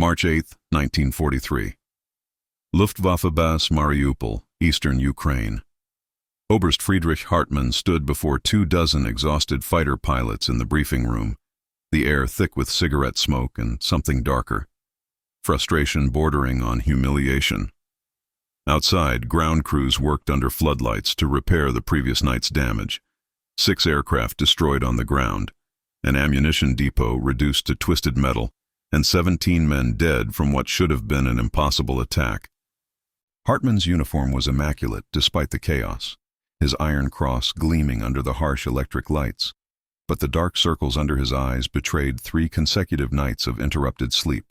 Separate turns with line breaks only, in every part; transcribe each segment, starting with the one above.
March 8, 1943. Luftwaffe base Mariupol, eastern Ukraine. Oberst Friedrich Hartmann stood before 24 exhausted fighter pilots in the briefing room, the air thick with cigarette smoke and something darker. Frustration bordering on humiliation. Outside, ground crews worked under floodlights to repair the previous night's damage. 6 aircraft destroyed on the ground, an ammunition depot reduced to twisted metal, and 17 men dead from what should have been an impossible attack. Hartmann's uniform was immaculate despite the chaos, his iron cross gleaming under the harsh electric lights, but the dark circles under his eyes betrayed 3 consecutive nights of interrupted sleep.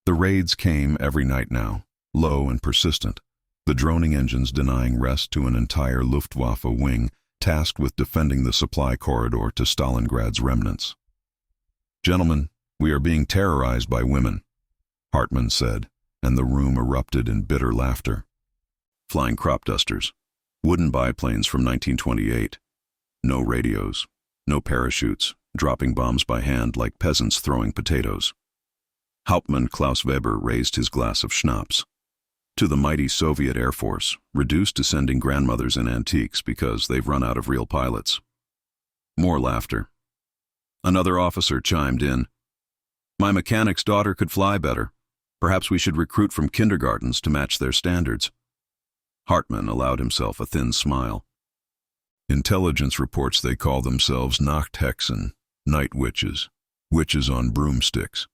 The raids came every night now, low and persistent, the droning engines denying rest to an entire Luftwaffe wing tasked with defending the supply corridor to Stalingrad's remnants. "Gentlemen, we are being terrorized by women," Hartmann said, and the room erupted in bitter laughter. Flying crop dusters, wooden biplanes from 1928, no radios, no parachutes, dropping bombs by hand like peasants throwing potatoes. Hauptmann Klaus Weber raised his glass of schnapps. To the mighty Soviet Air Force, reduced to sending grandmothers in antiques because they've run out of real pilots. More laughter. Another officer chimed in. "My mechanic's daughter could fly better. Perhaps we should recruit from kindergartens to match their standards." Hartmann allowed himself a thin smile. "Intelligence reports they call themselves Nachthexen, night witches, witches on broomsticks.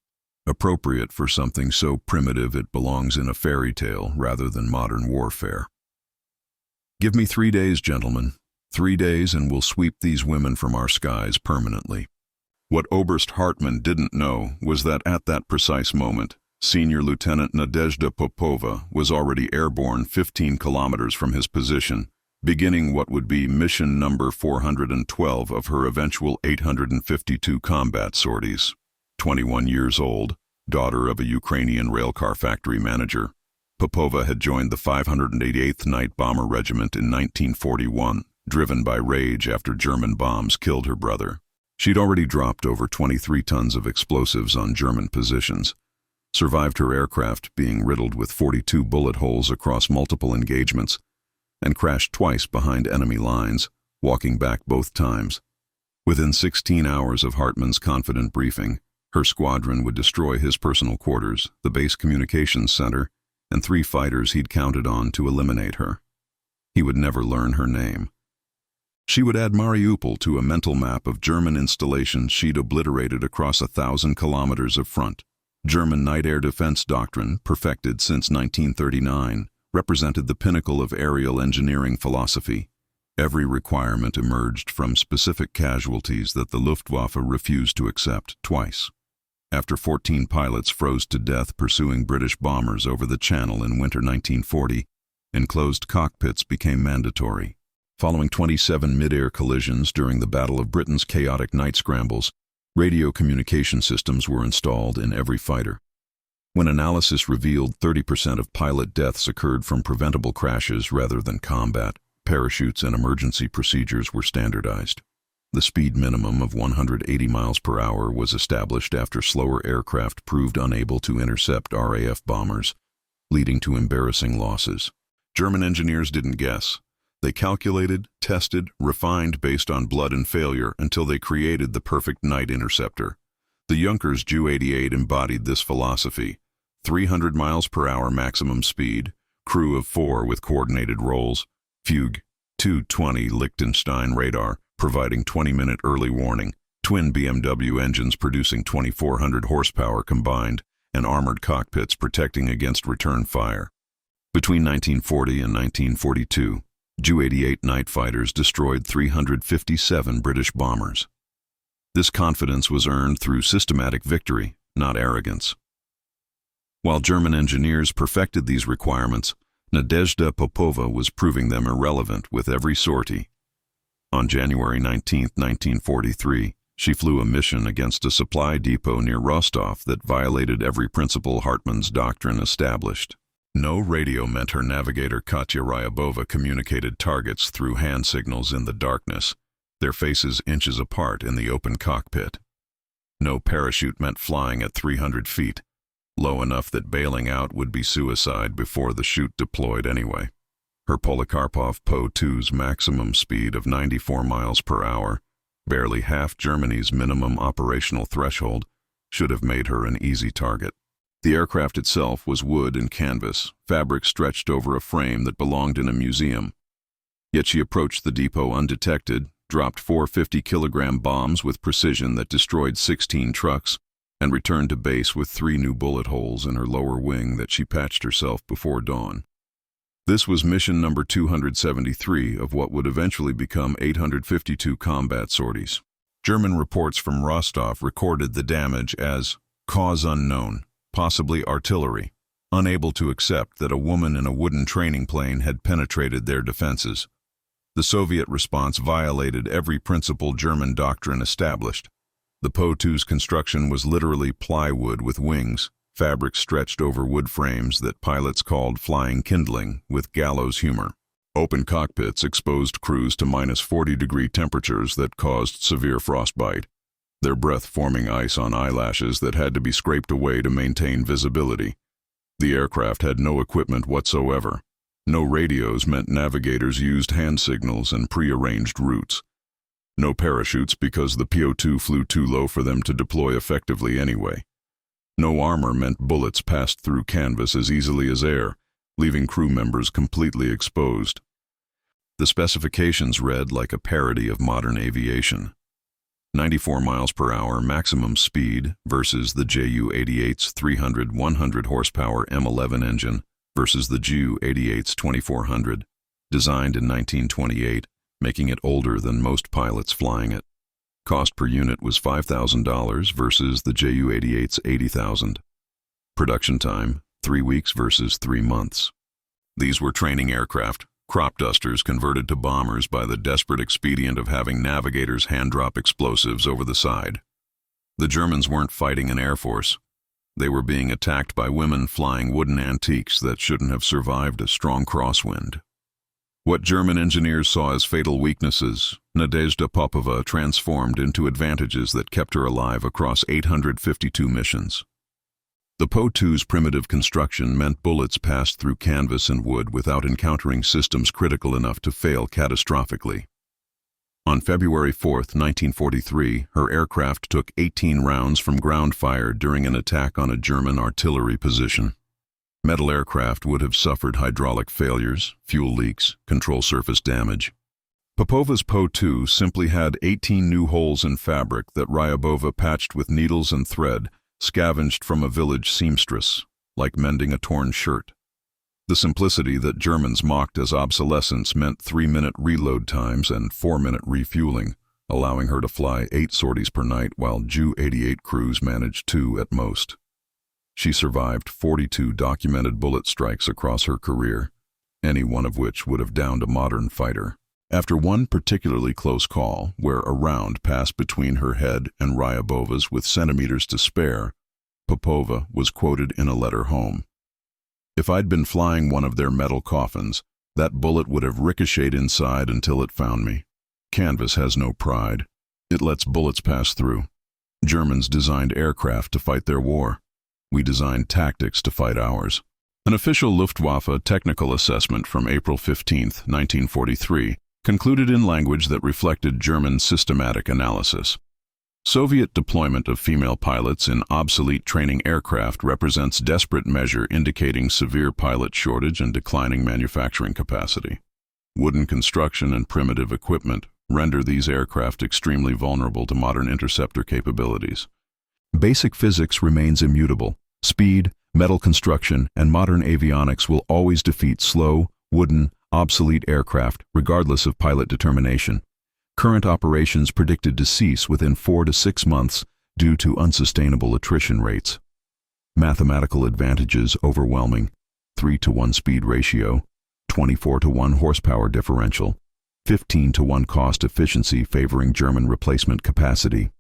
Appropriate for something so primitive it belongs in a fairy tale rather than modern warfare. Give me 3 days, gentlemen. 3 days and we'll sweep these women from our skies permanently." What Oberst Hartmann didn't know was that at that precise moment, Senior Lieutenant Nadezhda Popova was already airborne 15 kilometers from his position, beginning what would be mission number 412 of her eventual 852 combat sorties. 21 years old, daughter of a Ukrainian railcar factory manager, Popova had joined the 588th Night Bomber Regiment in 1941, driven by rage after German bombs killed her brother. She'd already dropped over 23 tons of explosives on German positions, survived her aircraft being riddled with 42 bullet holes across multiple engagements, and crashed twice behind enemy lines, walking back both times. Within 16 hours of Hartmann's confident briefing, her squadron would destroy his personal quarters, the base communications center, and 3 fighters he'd counted on to eliminate her. He would never learn her name. She would add Mariupol to a mental map of German installations she'd obliterated across 1,000 kilometers of front. German night air defense doctrine, perfected since 1939, represented the pinnacle of aerial engineering philosophy. Every requirement emerged from specific casualties that the Luftwaffe refused to accept twice. After 14 pilots froze to death pursuing British bombers over the Channel in winter 1940, enclosed cockpits became mandatory. Following 27 mid-air collisions during the Battle of Britain's chaotic night scrambles, radio communication systems were installed in every fighter. When analysis revealed 30% of pilot deaths occurred from preventable crashes rather than combat, parachutes and emergency procedures were standardized. The speed minimum of 180 miles per hour was established after slower aircraft proved unable to intercept RAF bombers, leading to embarrassing losses. German engineers didn't guess. They calculated, tested, refined based on blood and failure until they created the perfect night interceptor. The Junkers Ju-88 embodied this philosophy. 300 miles per hour maximum speed, crew of 4 with coordinated rolls, fugue, 220 Liechtenstein radar, providing 20-minute early warning, twin BMW engines producing 2,400 horsepower combined, and armored cockpits protecting against return fire. Between 1940 and 1942, Ju-88 night fighters destroyed 357 British bombers. This confidence was earned through systematic victory, not arrogance. While German engineers perfected these requirements, Nadezhda Popova was proving them irrelevant with every sortie. On January 19, 1943, she flew a mission against a supply depot near Rostov that violated every principle Hartmann's doctrine established. No radio meant her navigator Katya Ryabova communicated targets through hand signals in the darkness, their faces inches apart in the open cockpit. No parachute meant flying at 300 feet. low enough that bailing out would be suicide before the chute deployed anyway. Her Polikarpov PO-2's maximum speed of 94 miles per hour, barely half Germany's minimum operational threshold, should have made her an easy target. The aircraft itself was wood and canvas, fabric stretched over a frame that belonged in a museum. Yet she approached the depot undetected, dropped 4 50-kilogram bombs with precision that destroyed 16 trucks, and returned to base with 3 new bullet holes in her lower wing that she patched herself before dawn. This was mission number 273 of what would eventually become 852 combat sorties. German reports from Rostov recorded the damage as cause unknown, possibly artillery, unable to accept that a woman in a wooden training plane had penetrated their defenses. The Soviet response violated every principle German doctrine established. The Po-2's construction was literally plywood with wings, fabric stretched over wood frames that pilots called flying kindling with gallows humor. Open cockpits exposed crews to -40-degree temperatures that caused severe frostbite, their breath forming ice on eyelashes that had to be scraped away to maintain visibility. The aircraft had no equipment whatsoever. No radios meant navigators used hand signals and pre-arranged routes. No parachutes because the PO-2 flew too low for them to deploy effectively anyway. No armor meant bullets passed through canvas as easily as air, leaving crew members completely exposed. The specifications read like a parody of modern aviation. 94 miles per hour maximum speed versus the Ju-88's 300-100 horsepower M11 engine versus the Ju-88's 2400, designed in 1928, making it older than most pilots flying it. Cost per unit was $5,000 versus the Ju-88's $80,000. Production time, 3 weeks versus 3 months. These were training aircraft, crop dusters converted to bombers by the desperate expedient of having navigators hand-drop explosives over the side. The Germans weren't fighting an air force. They were being attacked by women flying wooden antiques that shouldn't have survived a strong crosswind. What German engineers saw as fatal weaknesses, Nadezhda Popova transformed into advantages that kept her alive across 852 missions. The Po-2's primitive construction meant bullets passed through canvas and wood without encountering systems critical enough to fail catastrophically. On February 4, 1943, her aircraft took 18 rounds from ground fire during an attack on a German artillery position. Metal aircraft would have suffered hydraulic failures, fuel leaks, control surface damage. Popova's Po-2 simply had 18 new holes in fabric that Ryabova patched with needles and thread, scavenged from a village seamstress, like mending a torn shirt. The simplicity that Germans mocked as obsolescence meant 3-minute reload times and 4-minute refueling, allowing her to fly 8 sorties per night while Ju-88 crews managed 2 at most. She survived 42 documented bullet strikes across her career, any one of which would have downed a modern fighter. After one particularly close call, where a round passed between her head and Ryabova's with centimeters to spare, Popova was quoted in a letter home. "If I'd been flying one of their metal coffins, that bullet would have ricocheted inside until it found me. Canvas has no pride. It lets bullets pass through. Germans designed aircraft to fight their war. We designed tactics to fight ours." An official Luftwaffe technical assessment from April 15, 1943, concluded in language that reflected German systematic analysis. Soviet deployment of female pilots in obsolete training aircraft represents desperate measure indicating severe pilot shortage and declining manufacturing capacity. Wooden construction and primitive equipment render these aircraft extremely vulnerable to modern interceptor capabilities. Basic physics remains immutable. Speed, metal construction, and modern avionics will always defeat slow, wooden, obsolete aircraft, regardless of pilot determination. Current operations predicted to cease within 4 to 6 months due to unsustainable attrition rates. Mathematical advantages overwhelming: 3-to-1 speed ratio, 24-to-1 horsepower differential, 15-to-1 cost efficiency favoring German replacement capacity.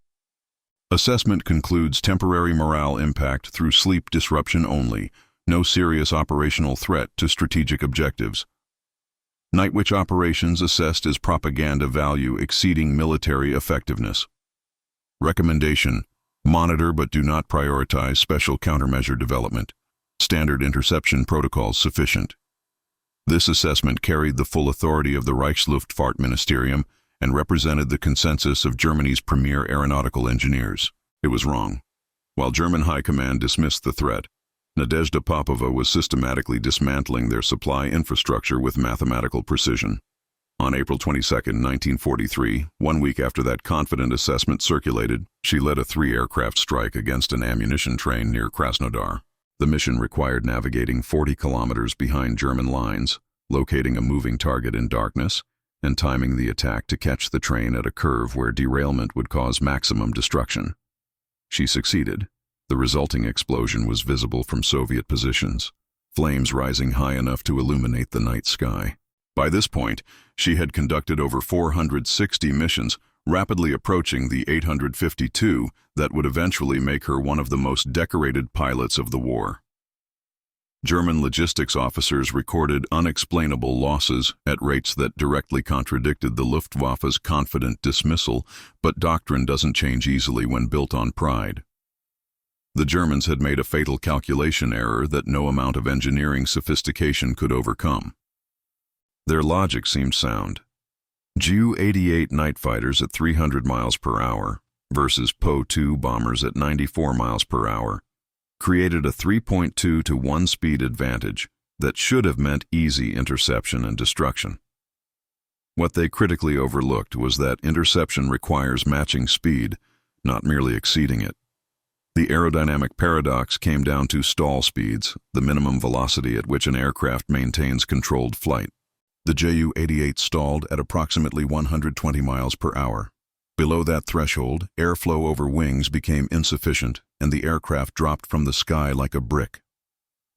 Assessment concludes temporary morale impact through sleep disruption only, no serious operational threat to strategic objectives. Night Witch operations assessed as propaganda value exceeding military effectiveness. Recommendation: Monitor but do not prioritize special countermeasure development. Standard interception protocols sufficient. This assessment carried the full authority of the Reichsluftfahrtministerium and represented the consensus of Germany's premier aeronautical engineers. It was wrong. While German High Command dismissed the threat, Nadezhda Popova was systematically dismantling their supply infrastructure with mathematical precision. On April 22, 1943, 1 week after that confident assessment circulated, she led a 3-aircraft strike against an ammunition train near Krasnodar. The mission required navigating 40 kilometers behind German lines, locating a moving target in darkness, and timing the attack to catch the train at a curve where derailment would cause maximum destruction. She succeeded. The resulting explosion was visible from Soviet positions, flames rising high enough to illuminate the night sky. By this point, she had conducted over 460 missions, rapidly approaching the 852 that would eventually make her one of the most decorated pilots of the war. German logistics officers recorded unexplainable losses at rates that directly contradicted the Luftwaffe's confident dismissal, but doctrine doesn't change easily when built on pride. The Germans had made a fatal calculation error that no amount of engineering sophistication could overcome. Their logic seemed sound. Ju-88 night fighters at 300 miles per hour versus PO-2 bombers at 94 miles per hour created a 3.2 to 1 speed advantage that should have meant easy interception and destruction. What they critically overlooked was that interception requires matching speed, not merely exceeding it. The aerodynamic paradox came down to stall speeds, the minimum velocity at which an aircraft maintains controlled flight. The Ju-88 stalled at approximately 120 miles per hour. Below that threshold, airflow over wings became insufficient, and the aircraft dropped from the sky like a brick.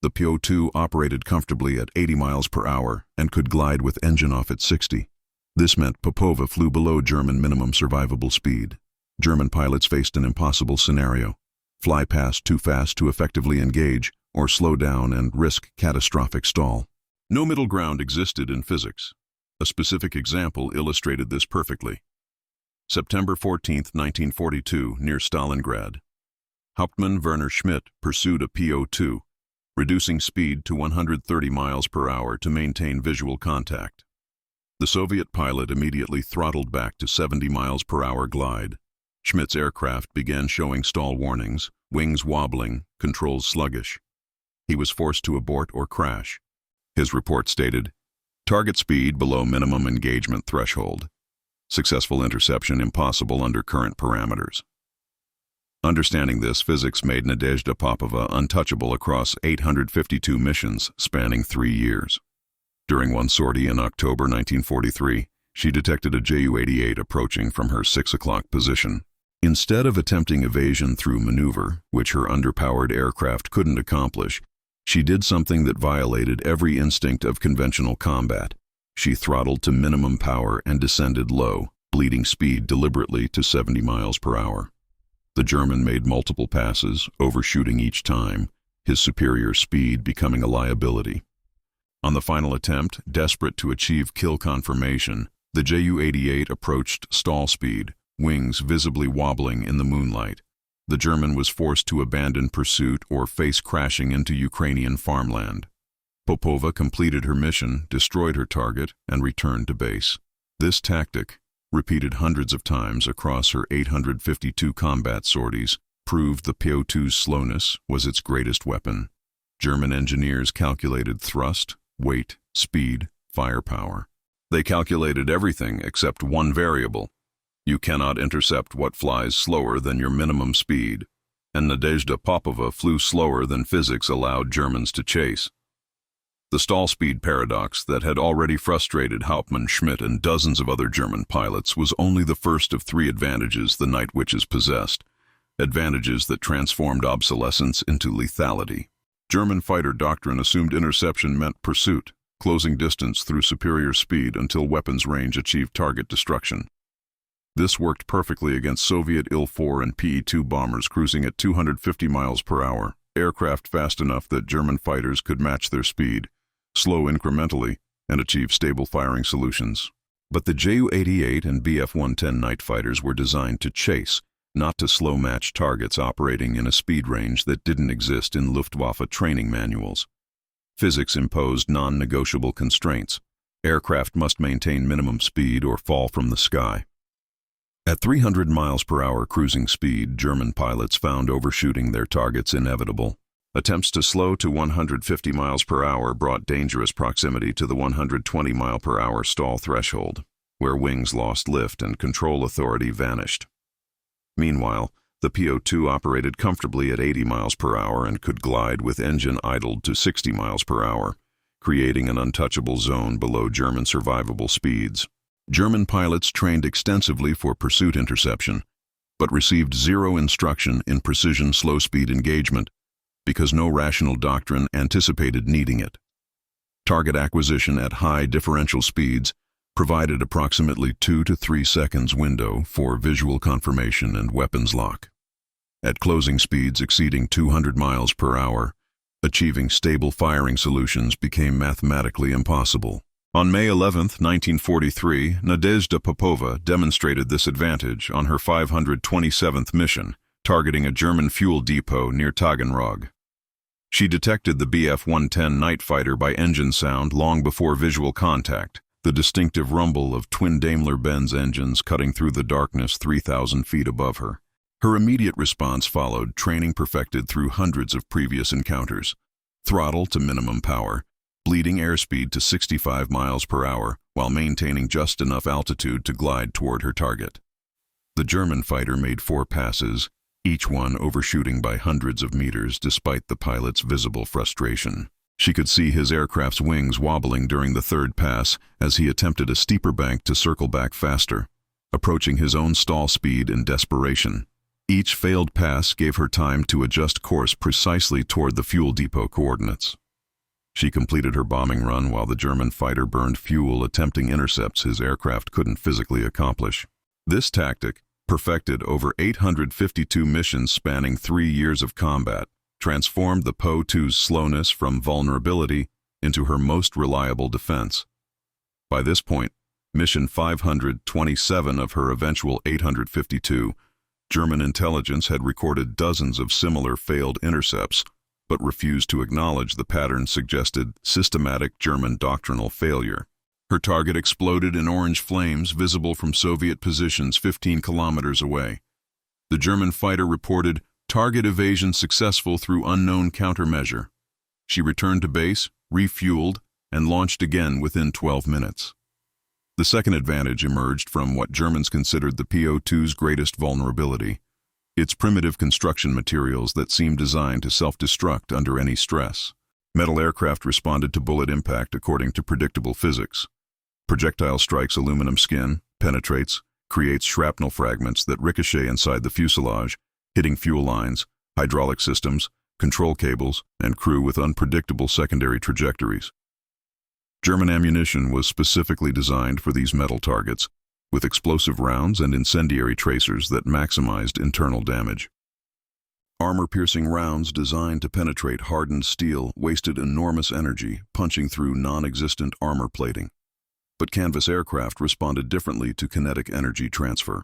The PO-2 operated comfortably at 80 miles per hour and could glide with engine off at 60. This meant Popova flew below German minimum survivable speed. German pilots faced an impossible scenario: fly past too fast to effectively engage, or slow down and risk catastrophic stall. No middle ground existed in physics. A specific example illustrated this perfectly. September 14, 1942, near Stalingrad. Hauptmann Werner Schmidt pursued a PO-2, reducing speed to 130 miles per hour to maintain visual contact. The Soviet pilot immediately throttled back to 70 miles per hour glide. Schmidt's aircraft began showing stall warnings, wings wobbling, controls sluggish. He was forced to abort or crash. His report stated, "Target speed below minimum engagement threshold. Successful interception impossible under current parameters." Understanding this physics made Nadezhda Popova untouchable across 852 missions spanning 3 years. During one sortie in October 1943, she detected a Ju-88 approaching from her 6 o'clock position. Instead of attempting evasion through maneuver, which her underpowered aircraft couldn't accomplish, she did something that violated every instinct of conventional combat. She throttled to minimum power and descended low, bleeding speed deliberately to 70 miles per hour. The German made multiple passes, overshooting each time, his superior speed becoming a liability. On the final attempt, desperate to achieve kill confirmation, the Ju-88 approached stall speed, wings visibly wobbling in the moonlight. The German was forced to abandon pursuit or face crashing into Ukrainian farmland. Popova completed her mission, destroyed her target, and returned to base. This tactic, repeated hundreds of times across her 852 combat sorties, proved the PO-2's slowness was its greatest weapon. German engineers calculated thrust, weight, speed, firepower. They calculated everything except one variable. You cannot intercept what flies slower than your minimum speed, and Nadezhda Popova flew slower than physics allowed Germans to chase. The stall speed paradox that had already frustrated Hauptmann Schmidt and dozens of other German pilots was only the first of 3 advantages the Night Witches possessed, advantages that transformed obsolescence into lethality. German fighter doctrine assumed interception meant pursuit, closing distance through superior speed until weapons range achieved target destruction. This worked perfectly against Soviet Il-4 and PE-2 bombers cruising at 250 miles per hour, aircraft fast enough that German fighters could match their speed, slow incrementally, and achieve stable firing solutions. But the Ju-88 and Bf-110 night fighters were designed to chase, not to slow-match targets operating in a speed range that didn't exist in Luftwaffe training manuals. Physics imposed non-negotiable constraints. Aircraft must maintain minimum speed or fall from the sky. At 300 miles per hour cruising speed, German pilots found overshooting their targets inevitable. Attempts to slow to 150 miles per hour brought dangerous proximity to the 120 mile per hour stall threshold, where wings lost lift and control authority vanished. Meanwhile, the PO-2 operated comfortably at 80 miles per hour and could glide with engine idled to 60 miles per hour, creating an untouchable zone below German survivable speeds. German pilots trained extensively for pursuit interception, but received zero instruction in precision slow-speed engagement because no rational doctrine anticipated needing it. Target acquisition at high differential speeds provided approximately 2 to 3 seconds window for visual confirmation and weapons lock. At closing speeds exceeding 200 miles per hour, achieving stable firing solutions became mathematically impossible. On May 11, 1943, Nadezhda Popova demonstrated this advantage on her 527th mission, targeting a German fuel depot near Taganrog. She detected the Bf-110 night fighter by engine sound long before visual contact, the distinctive rumble of twin Daimler-Benz engines cutting through the darkness 3,000 feet above her. Her immediate response followed training perfected through hundreds of previous encounters. Throttle to minimum power, bleeding airspeed to 65 miles per hour while maintaining just enough altitude to glide toward her target. The German fighter made 4 passes, each one overshooting by hundreds of meters despite the pilot's visible frustration. She could see his aircraft's wings wobbling during the 3rd pass as he attempted a steeper bank to circle back faster, approaching his own stall speed in desperation. Each failed pass gave her time to adjust course precisely toward the fuel depot coordinates. She completed her bombing run while the German fighter burned fuel attempting intercepts his aircraft couldn't physically accomplish. This tactic, perfected over 852 missions spanning 3 years of combat, transformed the PO-2's slowness from vulnerability into her most reliable defense. By this point, mission 527 of her eventual 852, German intelligence had recorded dozens of similar failed intercepts, but refused to acknowledge the pattern suggested systematic German doctrinal failure. Her target exploded in orange flames visible from Soviet positions 15 kilometers away. The German fighter reported target evasion successful through unknown countermeasure. She returned to base, refueled, and launched again within 12 minutes. The second advantage emerged from what Germans considered the PO-2's greatest vulnerability, its primitive construction materials that seemed designed to self-destruct under any stress. Metal aircraft responded to bullet impact according to predictable physics. Projectile strikes aluminum skin, penetrates, creates shrapnel fragments that ricochet inside the fuselage, hitting fuel lines, hydraulic systems, control cables, and crew with unpredictable secondary trajectories. German ammunition was specifically designed for these metal targets, with explosive rounds and incendiary tracers that maximized internal damage. Armor-piercing rounds designed to penetrate hardened steel wasted enormous energy, punching through non-existent armor plating. But canvas aircraft responded differently to kinetic energy transfer.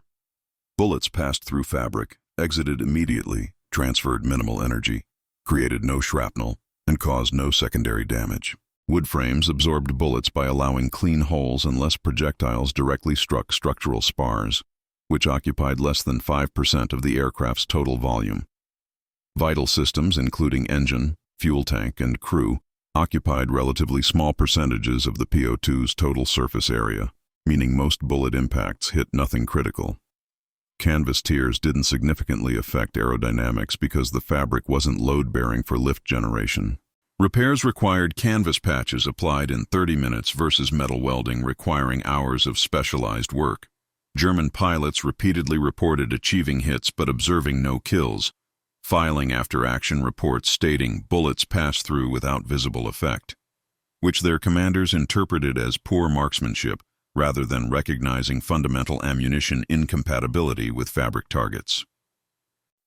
Bullets passed through fabric, exited immediately, transferred minimal energy, created no shrapnel, and caused no secondary damage. Wood frames absorbed bullets by allowing clean holes unless projectiles directly struck structural spars, which occupied less than 5% of the aircraft's total volume. Vital systems, including engine, fuel tank, and crew, occupied relatively small percentages of the PO-2's total surface area, meaning most bullet impacts hit nothing critical. Canvas tiers didn't significantly affect aerodynamics because the fabric wasn't load-bearing for lift generation. Repairs required canvas patches applied in 30 minutes versus metal welding requiring hours of specialized work. German pilots repeatedly reported achieving hits but observing no kills, filing after-action reports stating bullets passed through without visible effect, which their commanders interpreted as poor marksmanship rather than recognizing fundamental ammunition incompatibility with fabric targets.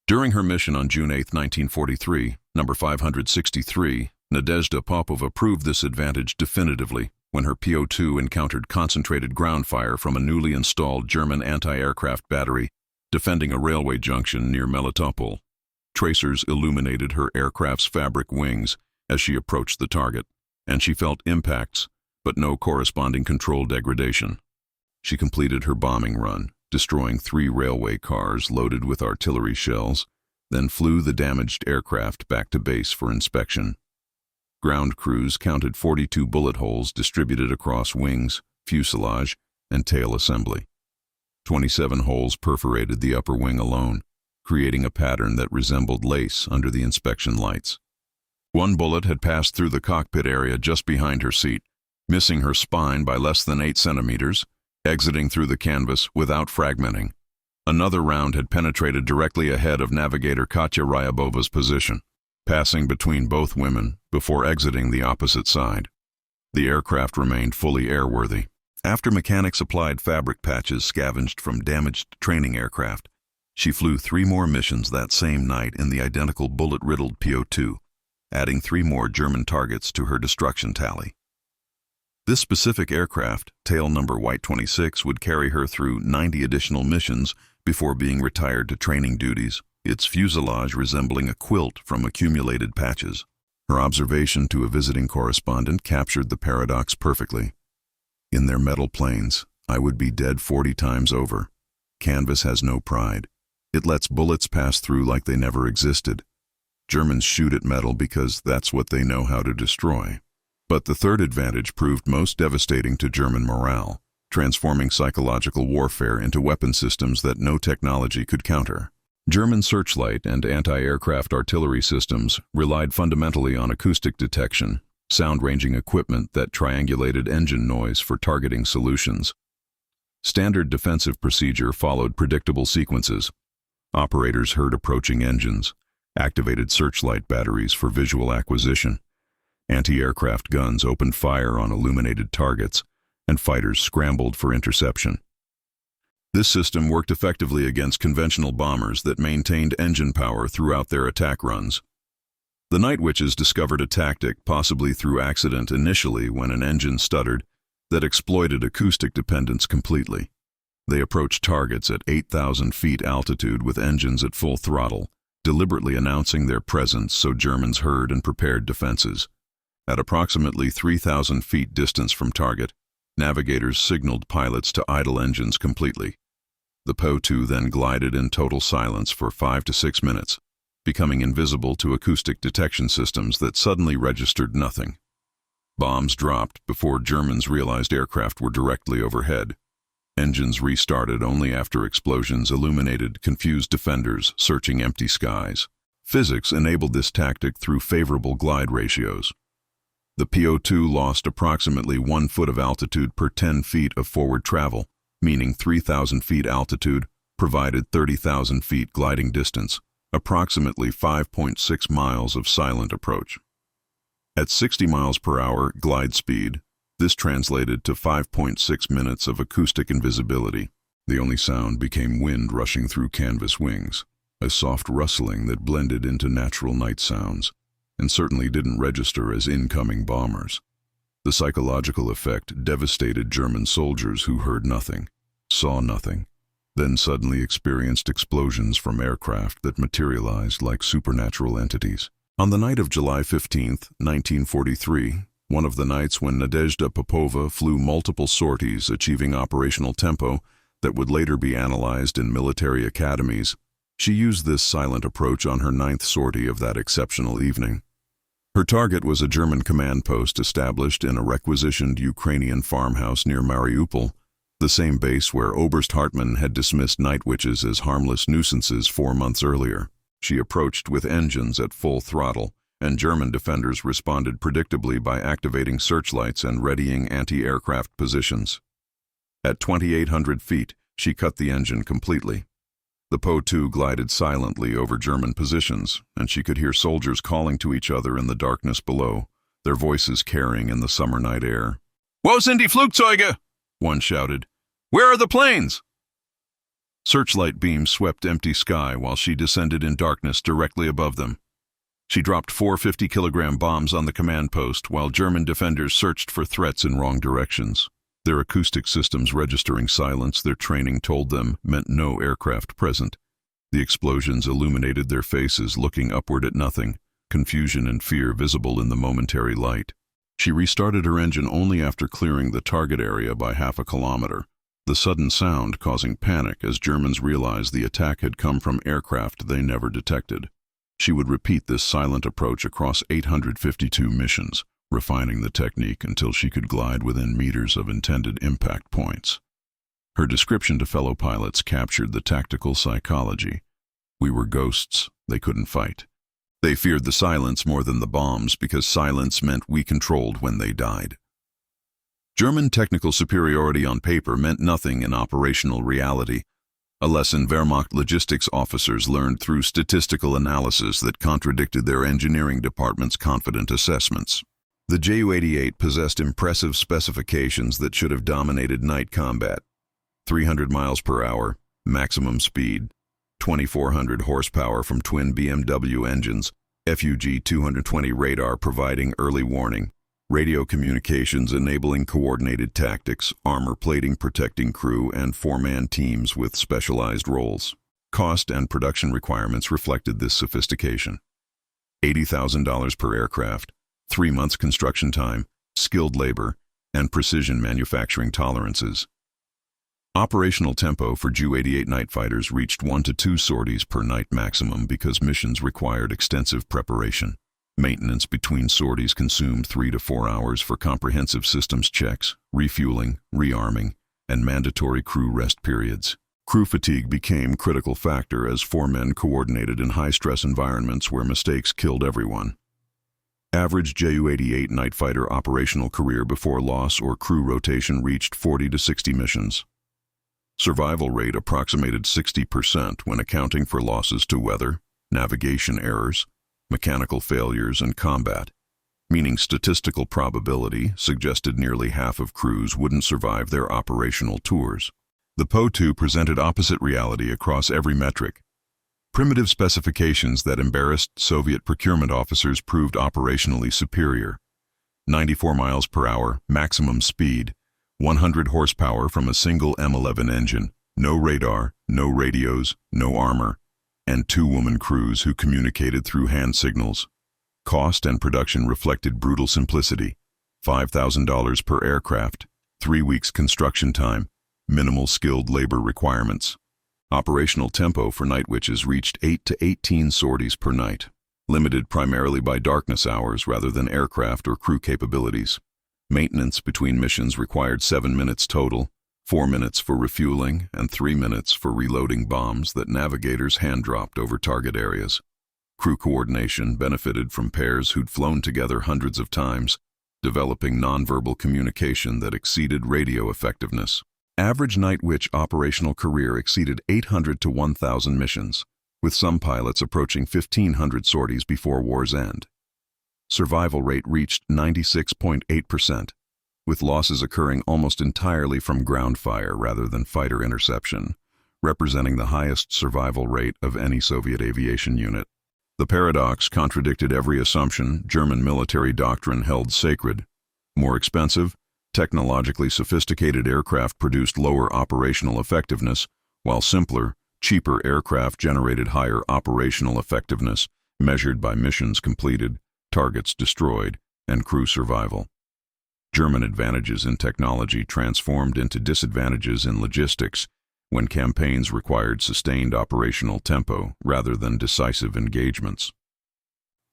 During her mission on June 8, 1943, number 563, Nadezhda Popova proved this advantage definitively when her PO-2 encountered concentrated ground fire from a newly installed German anti-aircraft battery defending a railway junction near Melitopol. Tracers illuminated her aircraft's fabric wings as she approached the target, and she felt impacts, but no corresponding control degradation. She completed her bombing run, destroying 3 railway cars loaded with artillery shells, then flew the damaged aircraft back to base for inspection. Ground crews counted 42 bullet holes distributed across wings, fuselage, and tail assembly. 27 holes perforated the upper wing alone, creating a pattern that resembled lace under the inspection lights. 1 bullet had passed through the cockpit area just behind her seat, missing her spine by less than 8 centimeters, exiting through the canvas without fragmenting. Another round had penetrated directly ahead of navigator Katya Ryabova's position, passing between both women before exiting the opposite side. The aircraft remained fully airworthy. After mechanics applied fabric patches scavenged from damaged training aircraft, she flew 3 more missions that same night in the identical bullet-riddled PO-2, adding 3 more German targets to her destruction tally. This specific aircraft, tail number White 26, would carry her through 90 additional missions before being retired to training duties, its fuselage resembling a quilt from accumulated patches. Her observation to a visiting correspondent captured the paradox perfectly. In their metal planes, I would be dead 40 times over. Canvas has no pride. It lets bullets pass through like they never existed. Germans shoot at metal because that's what they know how to destroy. But the third advantage proved most devastating to German morale, transforming psychological warfare into weapon systems that no technology could counter. German searchlight and anti-aircraft artillery systems relied fundamentally on acoustic detection, sound-ranging equipment that triangulated engine noise for targeting solutions. Standard defensive procedure followed predictable sequences. Operators heard approaching engines, activated searchlight batteries for visual acquisition. Anti-aircraft guns opened fire on illuminated targets, and fighters scrambled for interception. This system worked effectively against conventional bombers that maintained engine power throughout their attack runs. The Night Witches discovered a tactic, possibly through accident initially when an engine stuttered, that exploited acoustic dependence completely. They approached targets at 8,000 feet altitude with engines at full throttle, deliberately announcing their presence so Germans heard and prepared defenses. At approximately 3,000 feet distance from target, navigators signaled pilots to idle engines completely. The PO-2 then glided in total silence for 5 to 6 minutes, becoming invisible to acoustic detection systems that suddenly registered nothing. Bombs dropped before Germans realized aircraft were directly overhead. Engines restarted only after explosions illuminated confused defenders searching empty skies. Physics enabled this tactic through favorable glide ratios. The PO-2 lost approximately 1 foot of altitude per 10 feet of forward travel, meaning 3,000 feet altitude provided 30,000 feet gliding distance, approximately 5.6 miles of silent approach. At 60 miles per hour glide speed, this translated to 5.6 minutes of acoustic invisibility. The only sound became wind rushing through canvas wings, a soft rustling that blended into natural night sounds, and certainly didn't register as incoming bombers. The psychological effect devastated German soldiers who heard nothing, saw nothing, then suddenly experienced explosions from aircraft that materialized like supernatural entities. On the night of July 15, 1943, one of the nights when Nadezhda Popova flew multiple sorties achieving operational tempo that would later be analyzed in military academies, she used this silent approach on her 9th sortie of that exceptional evening. Her target was a German command post established in a requisitioned Ukrainian farmhouse near Mariupol, the same base where Oberst Hartmann had dismissed night witches as harmless nuisances 4 months earlier. She approached with engines at full throttle, and German defenders responded predictably by activating searchlights and readying anti-aircraft positions. At 2,800 feet, she cut the engine completely. The PO-2 glided silently over German positions, and she could hear soldiers calling to each other in the darkness below, their voices carrying in the summer night air. "Wo sind die Flugzeuge?" one shouted. "Where are the planes?" Searchlight beams swept empty sky while she descended in darkness directly above them. She dropped 4 50-kilogram bombs on the command post while German defenders searched for threats in wrong directions. Their acoustic systems registering silence their training told them meant no aircraft present. The explosions illuminated their faces, looking upward at nothing, confusion and fear visible in the momentary light. She restarted her engine only after clearing the target area by half a kilometer, the sudden sound causing panic as Germans realized the attack had come from aircraft they never detected. She would repeat this silent approach across 852 missions, refining the technique until she could glide within meters of intended impact points. Her description to fellow pilots captured the tactical psychology. We were ghosts they couldn't fight. They feared the silence more than the bombs because silence meant we controlled when they died. German technical superiority on paper meant nothing in operational reality, a lesson Wehrmacht logistics officers learned through statistical analysis that contradicted their engineering department's confident assessments. The Ju-88 possessed impressive specifications that should have dominated night combat. 300 miles per hour, maximum speed, 2,400 horsepower from twin BMW engines, FUG 220 radar providing early warning, radio communications enabling coordinated tactics, armor plating protecting crew, and four-man teams with specialized roles. Cost and production requirements reflected this sophistication. $80,000 per aircraft, 3 months construction time, skilled labor, and precision manufacturing tolerances. Operational tempo for Ju-88 night fighters reached 1 to 2 sorties per night maximum because missions required extensive preparation. Maintenance between sorties consumed 3 to 4 hours for comprehensive systems checks, refueling, rearming, and mandatory crew rest periods. Crew fatigue became a critical factor as 4 men coordinated in high-stress environments where mistakes killed everyone. Average Ju-88 night fighter operational career before loss or crew rotation reached 40 to 60 missions. Survival rate approximated 60% when accounting for losses to weather, navigation errors, mechanical failures, and combat, meaning statistical probability suggested nearly half of crews wouldn't survive their operational tours. The POW presented opposite reality across every metric. Primitive specifications that embarrassed Soviet procurement officers proved operationally superior. 94 miles per hour, maximum speed, 100 horsepower from a single M11 engine, no radar, no radios, no armor, and 2 woman crews who communicated through hand signals. Cost and production reflected brutal simplicity. $5,000 per aircraft, 3 weeks construction time, minimal skilled labor requirements. Operational tempo for night witches reached 8 to 18 sorties per night, limited primarily by darkness hours rather than aircraft or crew capabilities. Maintenance between missions required 7 minutes total, 4 minutes for refueling, and 3 minutes for reloading bombs that navigators hand-dropped over target areas. Crew coordination benefited from pairs who'd flown together hundreds of times, developing nonverbal communication that exceeded radio effectiveness. Average night witch operational career exceeded 800 to 1,000 missions, with some pilots approaching 1,500 sorties before war's end. Survival rate reached 96.8%, with losses occurring almost entirely from ground fire rather than fighter interception, representing the highest survival rate of any Soviet aviation unit. The paradox contradicted every assumption German military doctrine held sacred. More expensive, technologically sophisticated aircraft produced lower operational effectiveness, while simpler, cheaper aircraft generated higher operational effectiveness, measured by missions completed, targets destroyed, and crew survival. German advantages in technology transformed into disadvantages in logistics when campaigns required sustained operational tempo rather than decisive engagements.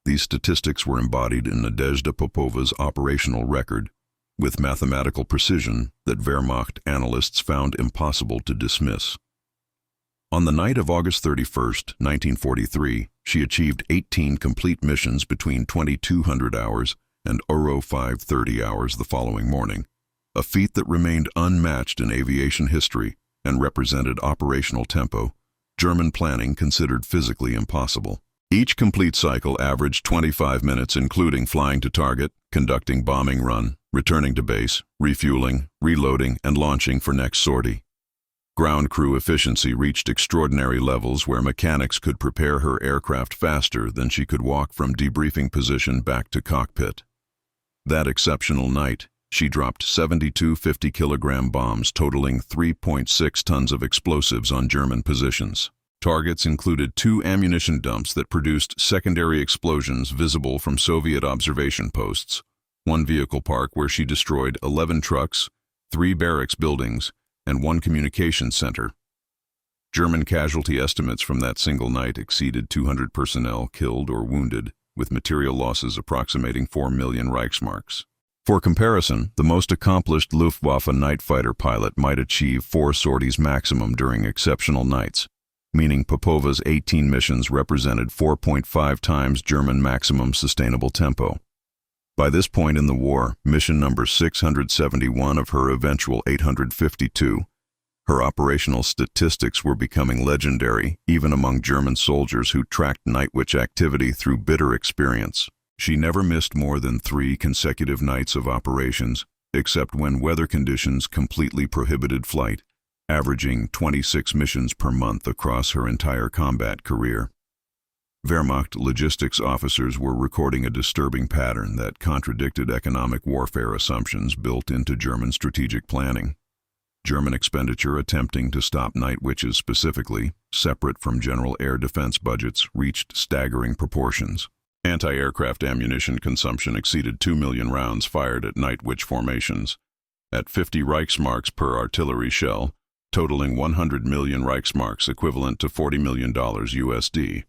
These statistics were embodied in Nadezhda Popova's operational record, with mathematical precision that Wehrmacht analysts found impossible to dismiss. On the night of August 31, 1943, she achieved 18 complete missions between 2,200 hours and 0530 hours the following morning, a feat that remained unmatched in aviation history and represented operational tempo German planning considered physically impossible. Each complete cycle averaged 25 minutes, including flying to target, conducting bombing run, returning to base, refueling, reloading, and launching for next sortie. Ground crew efficiency reached extraordinary levels where mechanics could prepare her aircraft faster than she could walk from debriefing position back to cockpit. That exceptional night, she dropped 72 50-kilogram bombs totaling 3.6 tons of explosives on German positions. Targets included 2 ammunition dumps that produced secondary explosions visible from Soviet observation posts, 1 vehicle park where she destroyed 11 trucks, 3 barracks buildings, and 1 communications center. German casualty estimates from that single night exceeded 200 personnel killed or wounded, with material losses approximating 4 million Reichsmarks. For comparison, the most accomplished Luftwaffe night fighter pilot might achieve 4 sorties maximum during exceptional nights, meaning Popova's 18 missions represented 4.5 times German maximum sustainable tempo. By this point in the war, mission number 671 of her eventual 852, her operational statistics were becoming legendary even among German soldiers who tracked Nightwitch activity through bitter experience. She never missed more than 3 consecutive nights of operations, except when weather conditions completely prohibited flight, averaging 26 missions per month across her entire combat career. Wehrmacht logistics officers were recording a disturbing pattern that contradicted economic warfare assumptions built into German strategic planning. German expenditure attempting to stop Nightwitches specifically, separate from general air defense budgets, reached staggering proportions. Anti-aircraft ammunition consumption exceeded 2 million rounds fired at Nightwitch formations, at 50 Reichsmarks per artillery shell, totaling 100 million Reichsmarks equivalent to $40 million USD.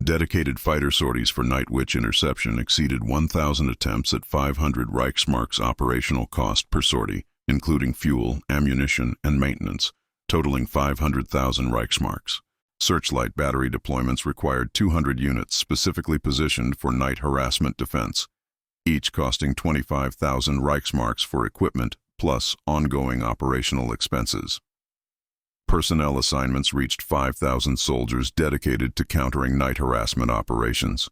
Dedicated fighter sorties for Nightwitch interception exceeded 1,000 attempts at 500 Reichsmarks operational cost per sortie, including fuel, ammunition, and maintenance, totaling 500,000 Reichsmarks. Searchlight battery deployments required 200 units specifically positioned for night harassment defense, each costing 25,000 Reichsmarks for equipment plus ongoing operational expenses. Personnel assignments reached 5,000 soldiers dedicated to countering night harassment operations,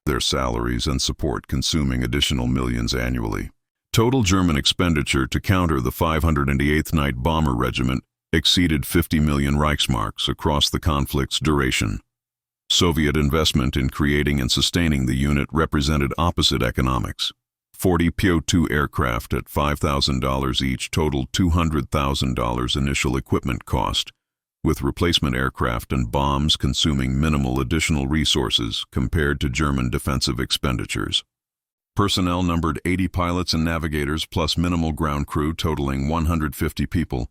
their salaries and support consuming additional millions annually. Total German expenditure to counter the 508th Night Bomber Regiment exceeded 50 million Reichsmarks across the conflict's duration. Soviet investment in creating and sustaining the unit represented opposite economics. 40 PO2 aircraft at $5,000 each totaled $200,000 initial equipment cost, with replacement aircraft and bombs consuming minimal additional resources compared to German defensive expenditures. Personnel numbered 80 pilots and navigators plus minimal ground crew totaling 150 people,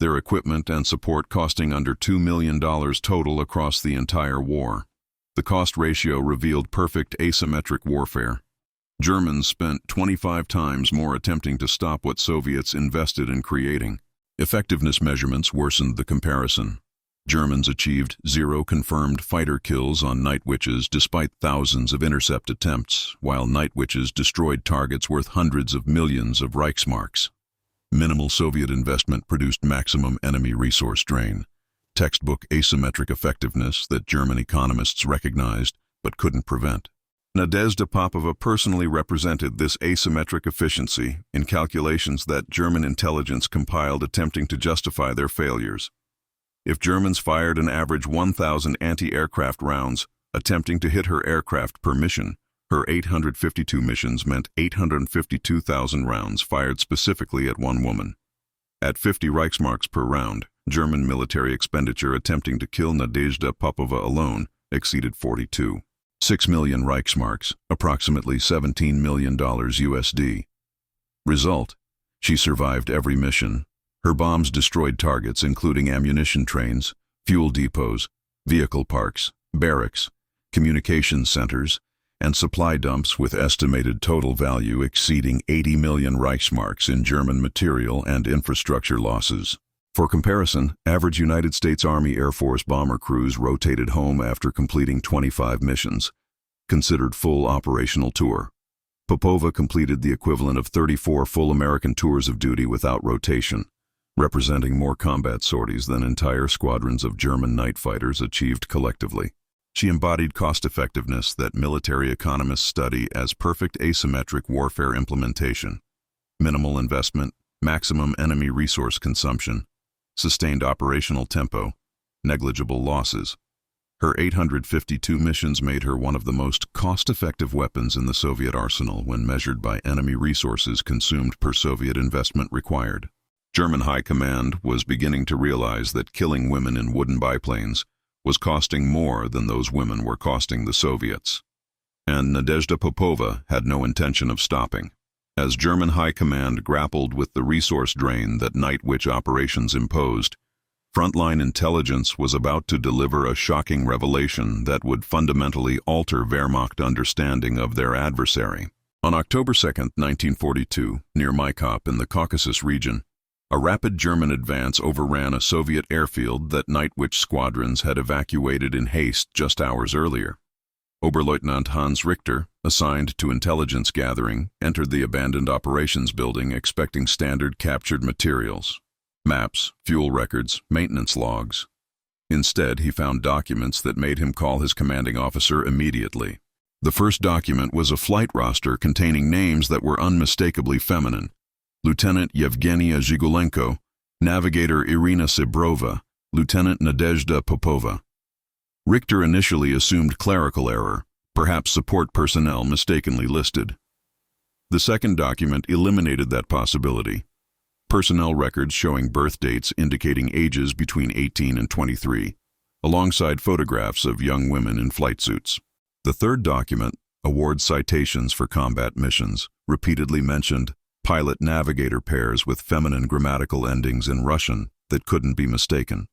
their equipment and support costing under $2 million total across the entire war. The cost ratio revealed perfect asymmetric warfare. Germans spent 25 times more attempting to stop what Soviets invested in creating. Effectiveness measurements worsened the comparison. Germans achieved 0 confirmed fighter kills on Nightwitches despite thousands of intercept attempts, while Nightwitches destroyed targets worth hundreds of millions of Reichsmarks. Minimal Soviet investment produced maximum enemy resource drain. Textbook asymmetric effectiveness that German economists recognized but couldn't prevent. Nadezhda Popova personally represented this asymmetric efficiency in calculations that German intelligence compiled attempting to justify their failures. If Germans fired an average 1,000 anti-aircraft rounds attempting to hit her aircraft per mission, her 852 missions meant 852,000 rounds fired specifically at one woman. At 50 Reichsmarks per round, German military expenditure attempting to kill Nadezhda Popova alone exceeded 6 million Reichsmarks, approximately $17 million USD. Result: she survived every mission. Her bombs destroyed targets including ammunition trains, fuel depots, vehicle parks, barracks, communications centers, and supply dumps with estimated total value exceeding 80 million Reichsmarks in German material and infrastructure losses. For comparison, average United States Army Air Force bomber crews rotated home after completing 25 missions, considered full operational tour. Popova completed the equivalent of 34 full American tours of duty without rotation, representing more combat sorties than entire squadrons of German night fighters achieved collectively. She embodied cost-effectiveness that military economists study as perfect asymmetric warfare implementation: minimal investment, maximum enemy resource consumption, sustained operational tempo, negligible losses. Her 852 missions made her one of the most cost-effective weapons in the Soviet arsenal when measured by enemy resources consumed per Soviet investment required. German High Command was beginning to realize that killing women in wooden biplanes was costing more than those women were costing the Soviets. And Nadezhda Popova had no intention of stopping. As German High Command grappled with the resource drain that Night Witch operations imposed, frontline intelligence was about to deliver a shocking revelation that would fundamentally alter Wehrmacht understanding of their adversary. On October 2, 1942, near Maikop in the Caucasus region, a rapid German advance overran a Soviet airfield that Night Witch squadrons had evacuated in haste just hours earlier. Oberleutnant Hans Richter, assigned to intelligence gathering, entered the abandoned operations building expecting standard captured materials: maps, fuel records, maintenance logs. Instead, he found documents that made him call his commanding officer immediately. The first document was a flight roster containing names that were unmistakably feminine: Lieutenant Yevgenia Zhigulenko, Navigator Irina Sibrova, Lieutenant Nadezhda Popova. Richter initially assumed clerical error, perhaps support personnel mistakenly listed. The second document eliminated that possibility: personnel records showing birth dates indicating ages between 18 and 23, alongside photographs of young women in flight suits. The third document, award citations for combat missions, repeatedly mentioned pilot-navigator pairs with feminine grammatical endings in Russian that couldn't be mistaken.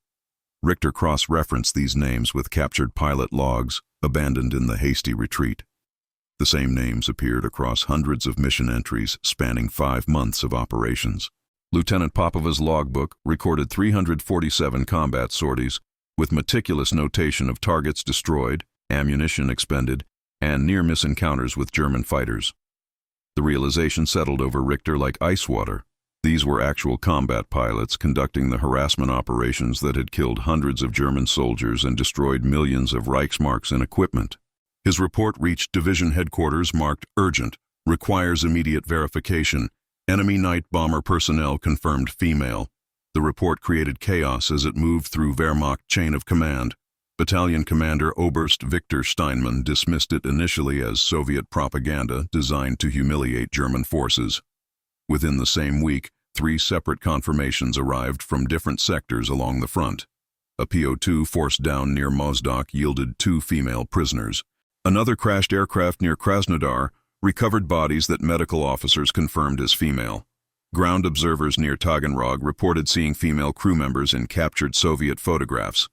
Richter cross-referenced these names with captured pilot logs abandoned in the hasty retreat. The same names appeared across hundreds of mission entries spanning 5 months of operations. Lieutenant Popova's logbook recorded 347 combat sorties, with meticulous notation of targets destroyed, ammunition expended, and near-miss encounters with German fighters. The realization settled over Richter like ice water. These were actual combat pilots conducting the harassment operations that had killed hundreds of German soldiers and destroyed millions of Reichsmarks in equipment. His report reached division headquarters marked urgent, requires immediate verification, enemy night bomber personnel confirmed female. The report created chaos as it moved through Wehrmacht chain of command. Battalion Commander Oberst Victor Steinmann dismissed it initially as Soviet propaganda designed to humiliate German forces. Within the same week, 3 separate confirmations arrived from different sectors along the front. A PO2 forced down near Mozdok yielded 2 female prisoners. Another crashed aircraft near Krasnodar recovered bodies that medical officers confirmed as female. Ground observers near Taganrog reported seeing female crew members in captured Soviet photographs.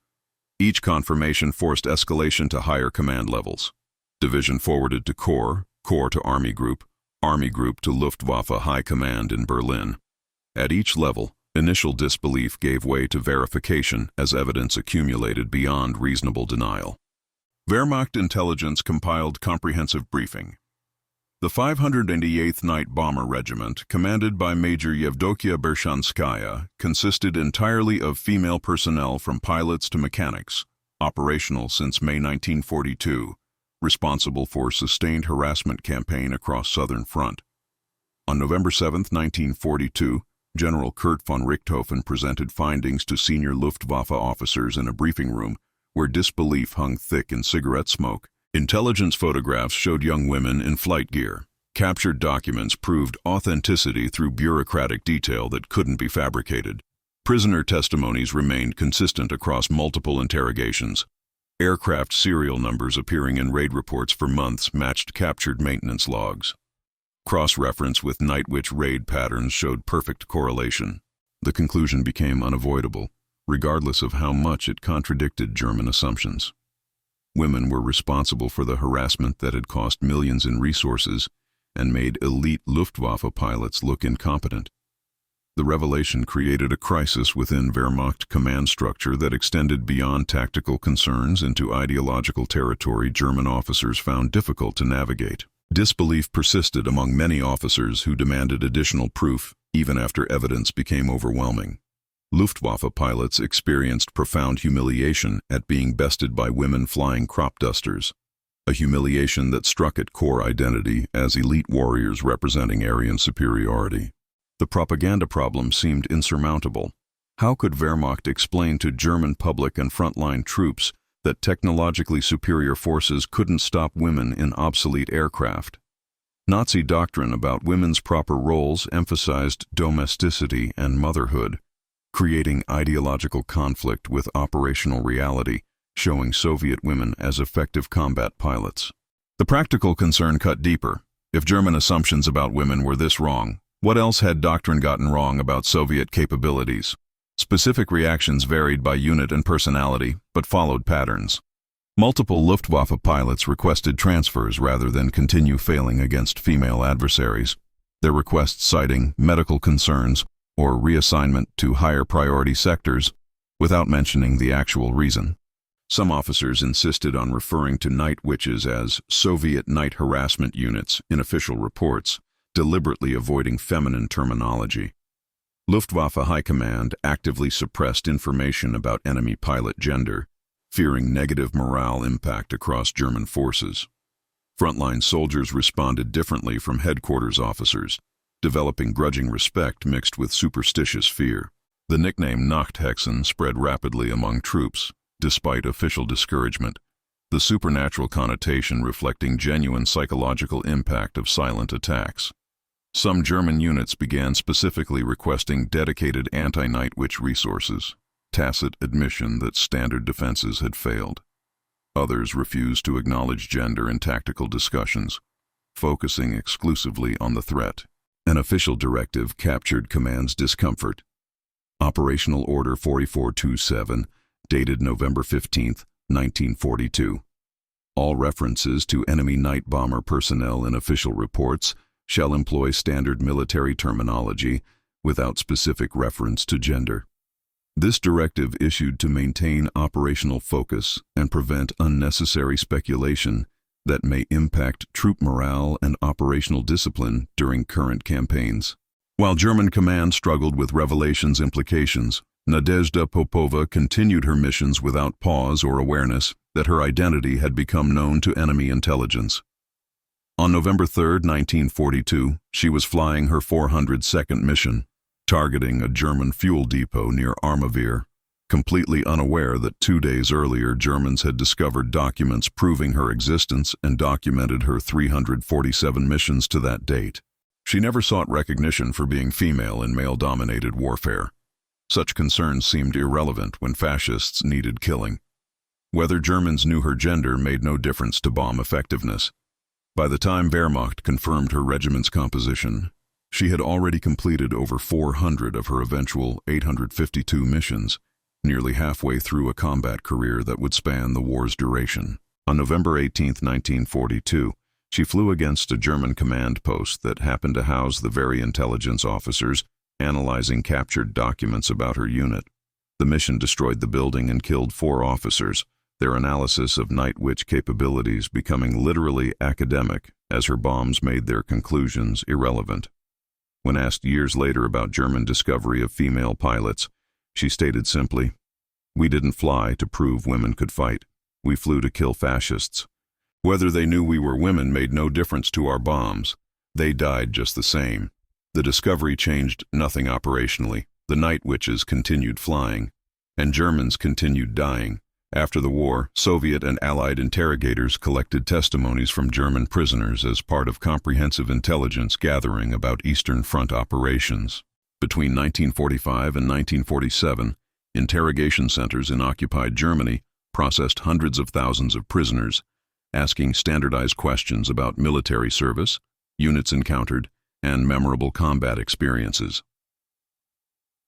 Each confirmation forced escalation to higher command levels. Division forwarded to Corps, Corps to Army Group to Luftwaffe High Command in Berlin. At each level, initial disbelief gave way to verification as evidence accumulated beyond reasonable denial. Wehrmacht intelligence compiled comprehensive briefing. The 588th Night Bomber Regiment, commanded by Major Yevdokia Bershanskaya, consisted entirely of female personnel from pilots to mechanics, operational since May 1942, responsible for sustained harassment campaign across Southern Front. On November 7, 1942, General Kurt von Richthofen presented findings to senior Luftwaffe officers in a briefing room where disbelief hung thick in cigarette smoke. Intelligence photographs showed young women in flight gear. Captured documents proved authenticity through bureaucratic detail that couldn't be fabricated. Prisoner testimonies remained consistent across multiple interrogations. Aircraft serial numbers appearing in raid reports for months matched captured maintenance logs. Cross-reference with Night Witch raid patterns showed perfect correlation. The conclusion became unavoidable, regardless of how much it contradicted German assumptions. Women were responsible for the harassment that had cost millions in resources and made elite Luftwaffe pilots look incompetent. The revelation created a crisis within Wehrmacht command structure that extended beyond tactical concerns into ideological territory German officers found difficult to navigate. Disbelief persisted among many officers who demanded additional proof, even after evidence became overwhelming. Luftwaffe pilots experienced profound humiliation at being bested by women flying crop dusters, a humiliation that struck at core identity as elite warriors representing Aryan superiority. The propaganda problem seemed insurmountable. How could Wehrmacht explain to German public and frontline troops that technologically superior forces couldn't stop women in obsolete aircraft. Nazi doctrine about women's proper roles emphasized domesticity and motherhood, creating ideological conflict with operational reality, showing Soviet women as effective combat pilots. The practical concern cut deeper. If German assumptions about women were this wrong, what else had doctrine gotten wrong about Soviet capabilities? Specific reactions varied by unit and personality, but followed patterns. Multiple Luftwaffe pilots requested transfers rather than continue failing against female adversaries, their requests citing medical concerns or reassignment to higher priority sectors without mentioning the actual reason. Some officers insisted on referring to night witches as Soviet night harassment units in official reports, deliberately avoiding feminine terminology. Luftwaffe High Command actively suppressed information about enemy pilot gender, fearing negative morale impact across German forces. Frontline soldiers responded differently from headquarters officers, developing grudging respect mixed with superstitious fear. The nickname Nachthexen spread rapidly among troops, despite official discouragement, the supernatural connotation reflecting genuine psychological impact of silent attacks. Some German units began specifically requesting dedicated anti-night witch resources, tacit admission that standard defenses had failed. Others refused to acknowledge gender in tactical discussions, focusing exclusively on the threat. An official directive captured command's discomfort. Operational Order 4427, dated November 15, 1942. All references to enemy night bomber personnel in official reports shall employ standard military terminology without specific reference to gender. This directive issued to maintain operational focus and prevent unnecessary speculation that may impact troop morale and operational discipline during current campaigns. While German command struggled with revelations' implications, Nadezhda Popova continued her missions without pause or awareness that her identity had become known to enemy intelligence. On November 3, 1942, she was flying her 402nd mission, targeting a German fuel depot near Armavir, completely unaware that 2 days earlier Germans had discovered documents proving her existence and documented her 347 missions to that date. She never sought recognition for being female in male-dominated warfare. Such concerns seemed irrelevant when fascists needed killing. Whether Germans knew her gender made no difference to bomb effectiveness. By the time Wehrmacht confirmed her regiment's composition, she had already completed over 400 of her eventual 852 missions, nearly halfway through a combat career that would span the war's duration. On November 18, 1942, she flew against a German command post that happened to house the very intelligence officers analyzing captured documents about her unit. The mission destroyed the building and killed 4 officers, their analysis of night witch capabilities becoming literally academic as her bombs made their conclusions irrelevant. When asked years later about German discovery of female pilots, she stated simply, "We didn't fly to prove women could fight. We flew to kill fascists. Whether they knew we were women made no difference to our bombs. They died just the same." The discovery changed nothing operationally. The night witches continued flying, and Germans continued dying. After the war, Soviet and Allied interrogators collected testimonies from German prisoners as part of comprehensive intelligence gathering about Eastern Front operations. Between 1945 and 1947, interrogation centers in occupied Germany processed hundreds of thousands of prisoners, asking standardized questions about military service, units encountered, and memorable combat experiences.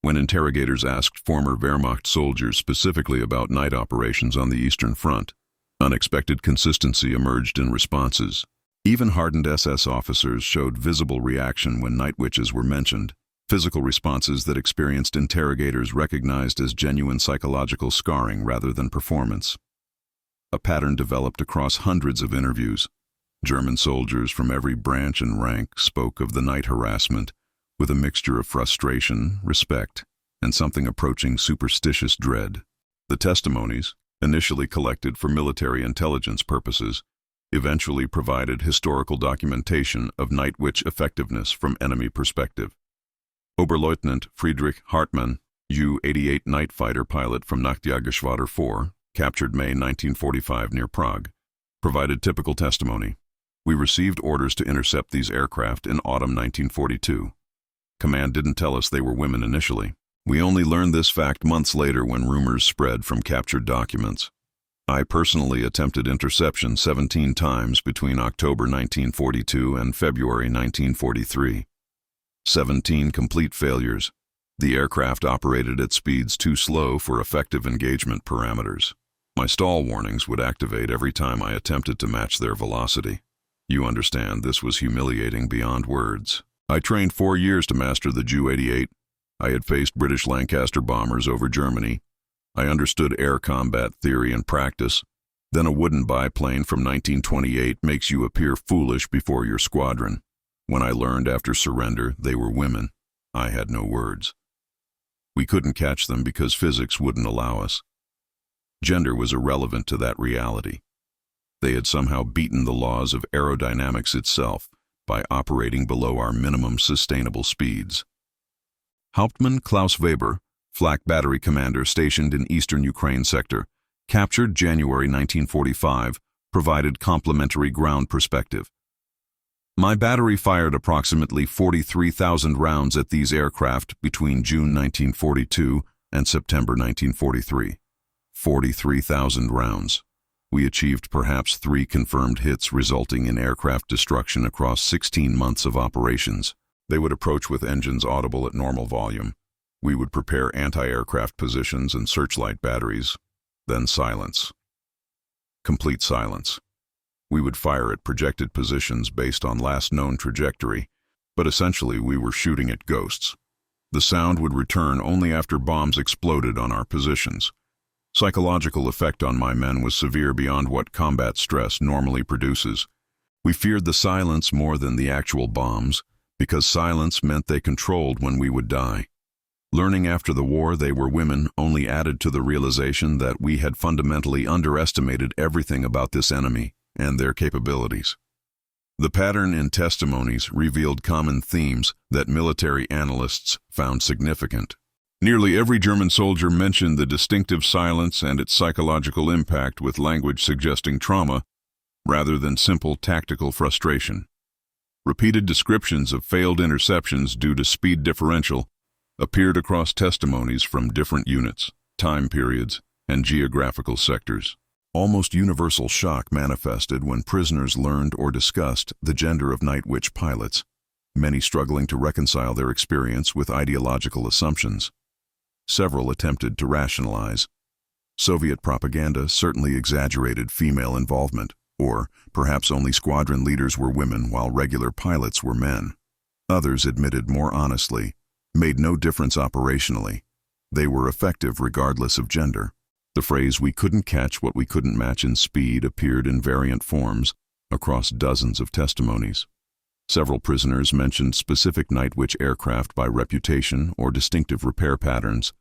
When interrogators asked former Wehrmacht soldiers specifically about night operations on the Eastern Front, unexpected consistency emerged in responses. Even hardened SS officers showed visible reaction when night witches were mentioned, physical responses that experienced interrogators recognized as genuine psychological scarring rather than performance. A pattern developed across hundreds of interviews. German soldiers from every branch and rank spoke of the night harassment with a mixture of frustration, respect, and something approaching superstitious dread. The testimonies, initially collected for military intelligence purposes, eventually provided historical documentation of night witch effectiveness from enemy perspective. Oberleutnant Friedrich Hartmann, U-88 night fighter pilot from Nachtjägergeschwader 4, captured May 1945 near Prague, provided typical testimony. We received orders to intercept these aircraft in autumn 1942. Command didn't tell us they were women initially. We only learned this fact months later when rumors spread from captured documents. I personally attempted interception 17 times between October 1942 and February 1943. 17 complete failures. The aircraft operated at speeds too slow for effective engagement parameters. My stall warnings would activate every time I attempted to match their velocity. You understand, this was humiliating beyond words. I trained 4 years to master the Ju-88. I had faced British Lancaster bombers over Germany. I understood air combat theory and practice. Then a wooden biplane from 1928 makes you appear foolish before your squadron. When I learned after surrender they were women, I had no words. We couldn't catch them because physics wouldn't allow us. Gender was irrelevant to that reality. They had somehow beaten the laws of aerodynamics itself by operating below our minimum sustainable speeds. Hauptmann Klaus Weber, flak battery commander stationed in eastern Ukraine sector, captured January 1945, provided complimentary ground perspective. My battery fired approximately 43,000 rounds at these aircraft between June 1942 and September 1943. 43,000 rounds. We achieved perhaps 3 confirmed hits, resulting in aircraft destruction across 16 months of operations. They would approach with engines audible at normal volume. We would prepare anti-aircraft positions and searchlight batteries. Then silence. Complete silence. We would fire at projected positions based on last known trajectory, but essentially we were shooting at ghosts. The sound would return only after bombs exploded on our positions. Psychological effect on my men was severe beyond what combat stress normally produces. We feared the silence more than the actual bombs, because silence meant they controlled when we would die. Learning after the war they were women only added to the realization that we had fundamentally underestimated everything about this enemy and their capabilities. The pattern in testimonies revealed common themes that military analysts found significant. Nearly every German soldier mentioned the distinctive silence and its psychological impact, with language suggesting trauma rather than simple tactical frustration. Repeated descriptions of failed interceptions due to speed differential appeared across testimonies from different units, time periods, and geographical sectors. Almost universal shock manifested when prisoners learned or discussed the gender of Night Witch pilots, many struggling to reconcile their experience with ideological assumptions. Several attempted to rationalize. Soviet propaganda certainly exaggerated female involvement, or perhaps only squadron leaders were women while regular pilots were men. Others admitted more honestly, made no difference operationally. They were effective regardless of gender. The phrase "we couldn't catch what we couldn't match in speed" appeared in variant forms across dozens of testimonies. Several prisoners mentioned specific Night Witch aircraft by reputation or distinctive repair patterns,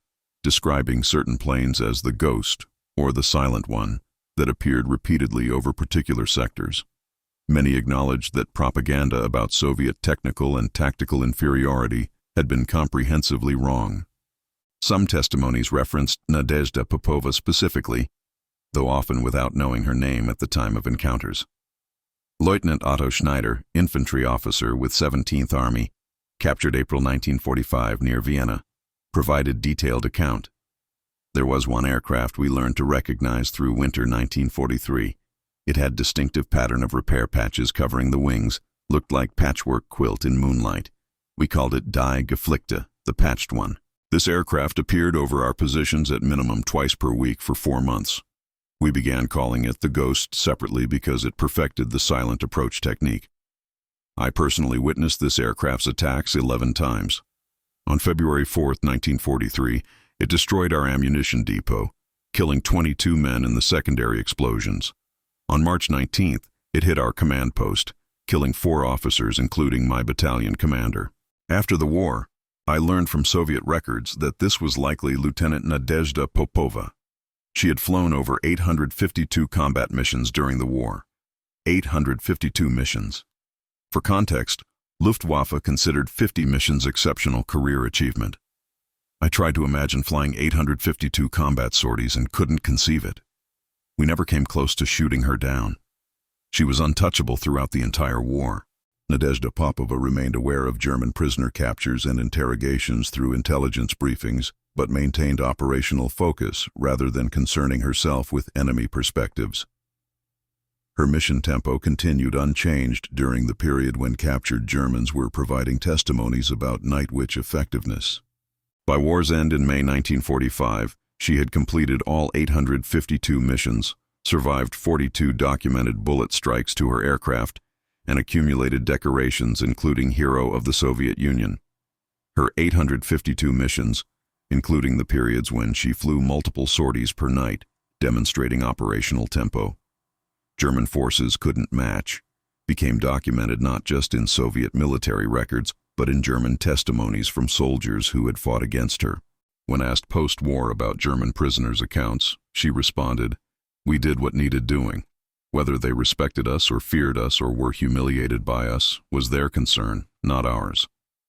describing certain planes as the Ghost or the Silent One that appeared repeatedly over particular sectors. Many acknowledged that propaganda about Soviet technical and tactical inferiority had been comprehensively wrong. Some testimonies referenced Nadezhda Popova specifically, though often without knowing her name at the time of encounters. Lieutenant Otto Schneider, infantry officer with 17th Army, captured April 1945 near Vienna, provided detailed account. There was one aircraft we learned to recognize through winter 1943. It had distinctive pattern of repair patches covering the wings, looked like patchwork quilt in moonlight. We called it Die Geflickte, the patched one. This aircraft appeared over our positions at minimum twice per week for 4 months. We began calling it the Ghost separately because it perfected the silent approach technique. I personally witnessed this aircraft's attacks 11 times. On February 4, 1943, it destroyed our ammunition depot, killing 22 men in the secondary explosions. On March 19th, it hit our command post, killing 4 officers, including my battalion commander. After the war, I learned from Soviet records that this was likely Lieutenant Nadezhda Popova. She had flown over 852 combat missions during the war. 852 missions. For context, Luftwaffe considered 50 missions exceptional career achievement. I tried to imagine flying 852 combat sorties and couldn't conceive it. We never came close to shooting her down. She was untouchable throughout the entire war. Nadezhda Popova remained aware of German prisoner captures and interrogations through intelligence briefings, but maintained operational focus rather than concerning herself with enemy perspectives. Her mission tempo continued unchanged during the period when captured Germans were providing testimonies about Night Witch effectiveness. By war's end in May 1945, she had completed all 852 missions, survived 42 documented bullet strikes to her aircraft, and accumulated decorations including Hero of the Soviet Union. Her 852 missions, including the periods when she flew multiple sorties per night, demonstrating operational tempo German forces couldn't match, became documented not just in Soviet military records, but in German testimonies from soldiers who had fought against her. When asked post-war about German prisoners' accounts, she responded, "We did what needed doing. Whether they respected us or feared us or were humiliated by us was their concern, not ours.